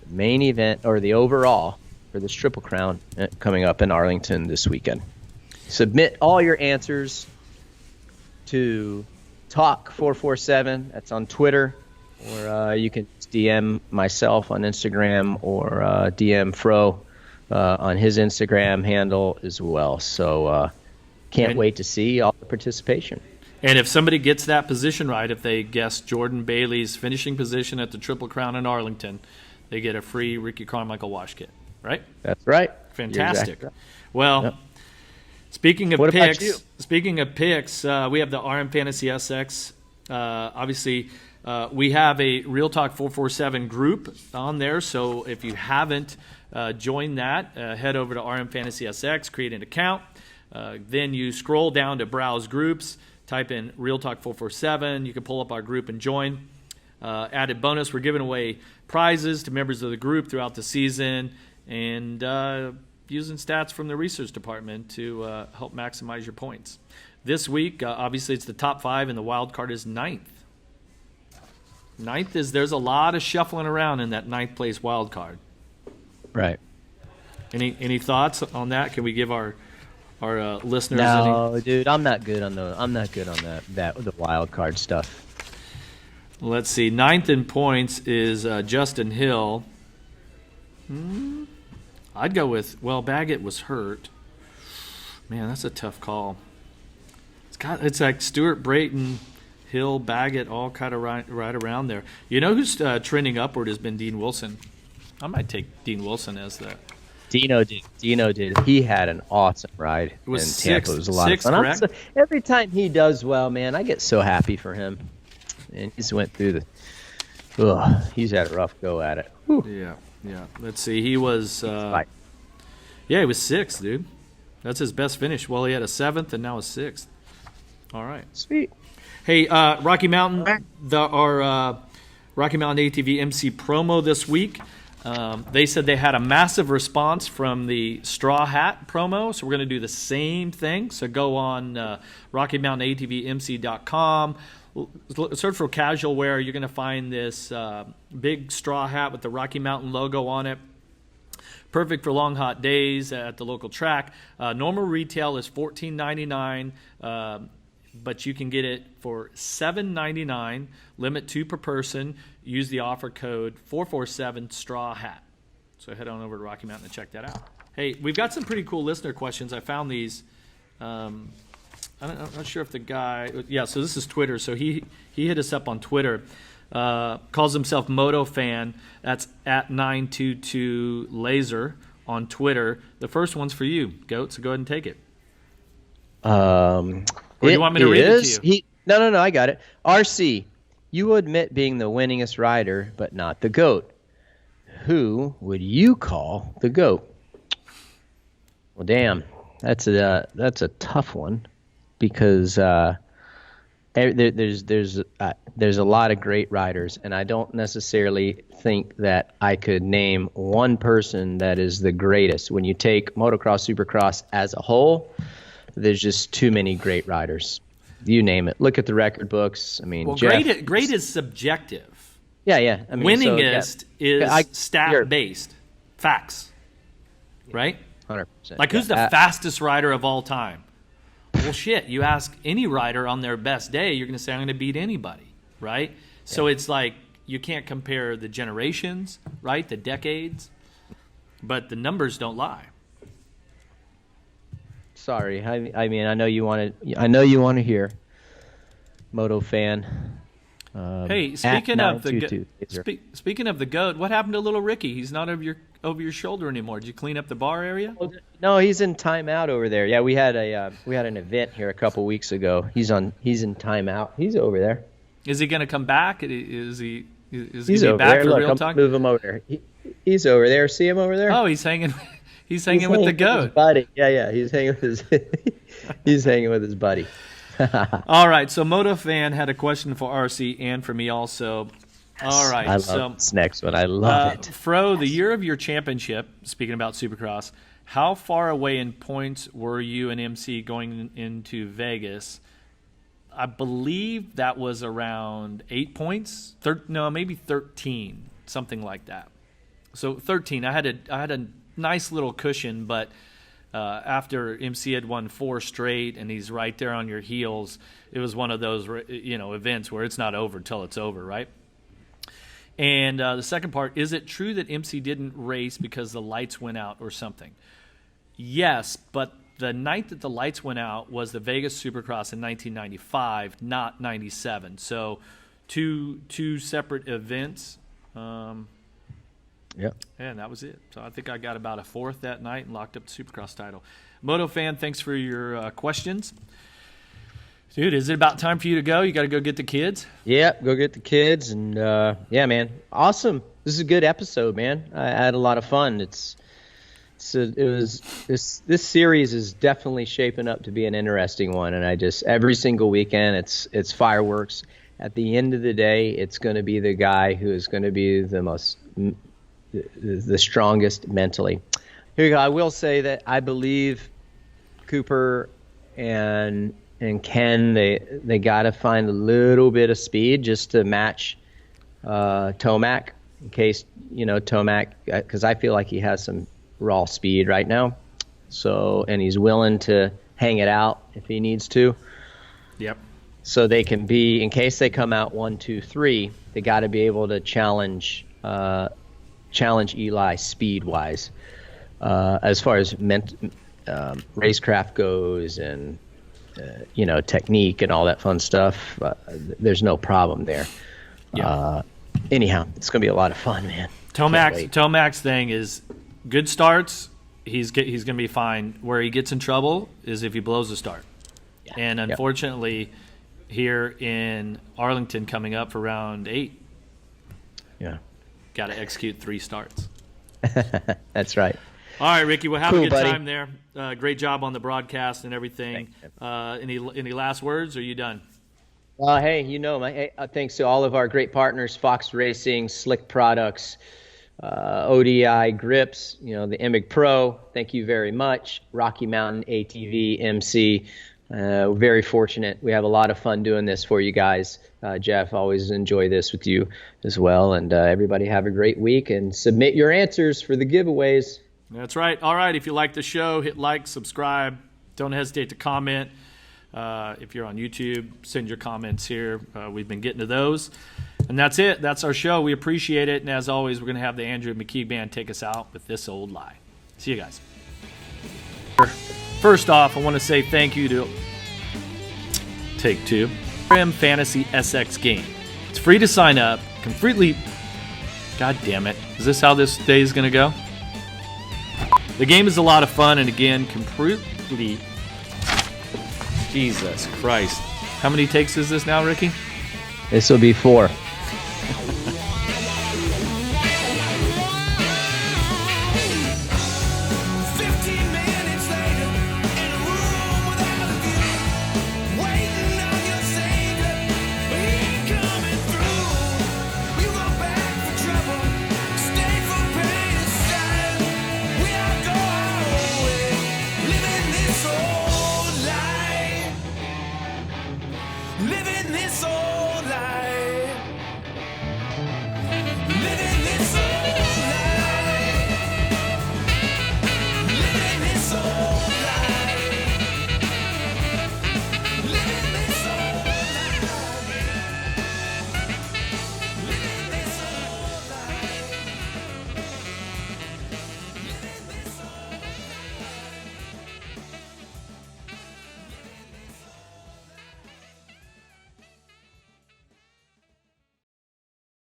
D: the main event or the overall for this Triple Crown coming up in Arlington this weekend? Submit all your answers to Talk447. That's on Twitter, or you can DM myself on Instagram, or DM Fro on his Instagram handle as well. So can't wait to see all the participation.
A: And if somebody gets that position right, if they guess Jordan Bailey's finishing position at the Triple Crown in Arlington, they get a free Ricky Carmichael wash kit, right?
D: That's right.
A: Fantastic.
D: Exactly right.
A: Well,
D: yep.
A: Speaking of
D: what
A: picks, we have the RMfantasySX. Obviously, we have a Real Talk 447 group on there. So if you haven't joined that, head over to RMfantasySX, create an account. Then you scroll down to Browse Groups, type in Real Talk 447. You can pull up our group and join. Added bonus, we're giving away prizes to members of the group throughout the season, and using stats from the research department to help maximize your points. This week, obviously, it's the top 5, and the wild card is 9th. 9th is, there's a lot of shuffling around in that 9th place wild card.
D: Right.
A: Any thoughts on that? Can we give our listeners?
D: No, dude, I'm not good on the wild card stuff.
A: Let's see. 9th in points is Justin Hill. I'd go with, Baggett was hurt. Man, that's a tough call. It's like Stewart, Brayton, Hill, Baggett, all kind of right around there. You know who's trending upward has been Dean Wilson. I might take Dean Wilson as the.
D: Dino did. He had an awesome ride in Tampa. It was a lot of fun. Every time he does well, man, I get so happy for him. And he's went through he's had a rough go at it. Whew.
A: Yeah. Let's see. He was he was 6th, dude. That's his best finish. Well, he had a 7th and now a 6th. All right.
D: Sweet.
A: Hey, Rocky Mountain, our Rocky Mountain ATV MC promo this week. They said they had a massive response from the straw hat promo, so we're going to do the same thing. So go on RockyMountainATVMC.com. Search for casual wear. You're going to find this big straw hat with the Rocky Mountain logo on it. Perfect for long, hot days at the local track. Normal retail is $14.99, but you can get it for $7.99. Limit 2 per person. Use the offer code 447 straw hat. So head on over to Rocky Mountain and check that out. Hey, we've got some pretty cool listener questions. I found these. I'm not sure if the guy. Yeah, so this is Twitter. So he hit us up on Twitter. Calls himself Moto Fan. That's at 922 Laser on Twitter. The first one's for you, Goat. So go ahead and take it. Or do you want me to read it to you?
D: No. I got it. RC, you admit being the winningest rider, but not the GOAT. Who would you call the GOAT? Well, damn, that's a tough one because there's a lot of great riders, and I don't necessarily think that I could name one person that is the greatest. When you take motocross, supercross as a whole, there's just too many great riders. You name it. Look at the record books. I mean,
A: great is subjective.
D: Yeah. I mean,
A: winningest is stat-based. Facts. Right?
D: 100%.
A: Like, who's the fastest rider of all time? Well, shit, you ask any rider on their best day, you're going to say, I'm going to beat anybody, right? So it's like, you can't compare the generations, right? The decades, but the numbers don't lie.
D: Sorry, I mean, I know you want to hear, Moto fan.
A: Hey, speaking of the
D: 922.
A: speaking of the goat, what happened to little Ricky? He's not over your shoulder anymore. Did you clean up the bar area?
D: No, he's in timeout over there. Yeah, we had an event here a couple weeks ago. He's in timeout. He's over there.
A: Is he going to come back? Is he
D: He's
A: gonna
D: over
A: be back
D: there.
A: for
D: Look,
A: real
D: I'm
A: talk?
D: move him over there. He's over there. See him over there?
A: Oh, he's hanging. He's hanging with the goat.
D: His buddy. Yeah. He's hanging with his. He's hanging with his buddy.
A: All right. So Moto fan had a question for RC and for me also. All right.
D: I love this next one. I love it.
A: Fro, the year of your championship. Speaking about Supercross, how far away in points were you and MC going into Vegas? I believe that was around 8 points. Maybe 13, something like that. So 13. I had a nice little cushion, but after MC had won 4 straight and he's right there on your heels, it was one of those events where it's not over till it's over, right? And the second part, is it true that MC didn't race because the lights went out or something? Yes, but the night that the lights went out was the Vegas Supercross in 1995, not 97. So two separate events.
D: Yep.
A: And that was it. So I think I got about a 4th that night and locked up the Supercross title. Moto fan, thanks for your questions. Dude, is it about time for you to go? You got to go get the kids?
D: Yeah, go get the kids. And, yeah, man, awesome. This is a good episode, man. I had a lot of fun. This series is definitely shaping up to be an interesting one. And every single weekend, it's fireworks. At the end of the day, it's going to be the guy who is going to be the strongest mentally. Here you go. I will say that I believe Cooper and Ken, they got to find a little bit of speed just to match Tomac, in case Tomac, because I feel like he has some raw speed right now. So, and he's willing to hang it out if he needs to.
A: Yep.
D: So they can be, in case they come out 1, 2, 3, they got to be able to challenge Eli speed-wise, as far as racecraft goes and technique and all that fun stuff. There's no problem there. Yeah. Anyhow, it's gonna be a lot of fun, man.
A: Tomac's thing is good starts. He's gonna be fine. Where he gets in trouble is if he blows a start. Yeah. And unfortunately, here in Arlington, coming up for round 8. Yeah. Got to execute 3 starts.
D: That's right.
A: All right, Ricky. Well, have a good
D: buddy.
A: time there. Great job on the broadcast and everything. Any last words? Or are you done?
D: Hey, thanks to all of our great partners: Fox Racing, Slick Products, ODI Grips. The Emig Pro. Thank you very much. Rocky Mountain ATV MC. We're very fortunate. We have a lot of fun doing this for you guys. Jeff, always enjoy this with you as well. And everybody have a great week and submit your answers for the giveaways.
A: That's right. All right. If you like the show, hit like, subscribe. Don't hesitate to comment. If you're on YouTube, send your comments here. We've been getting to those. And that's it. That's our show. We appreciate it. And as always, we're going to have the Andrew McKee Band take us out with This Old Lie. See you guys. First off, I want to say thank you to Take 2, RMfantasySX game. It's free to sign up, completely. God damn it. Is this how this day is going to go? The game is a lot of fun, and again, completely. Jesus Christ. How many takes is this now, Ricky?
D: This will be 4.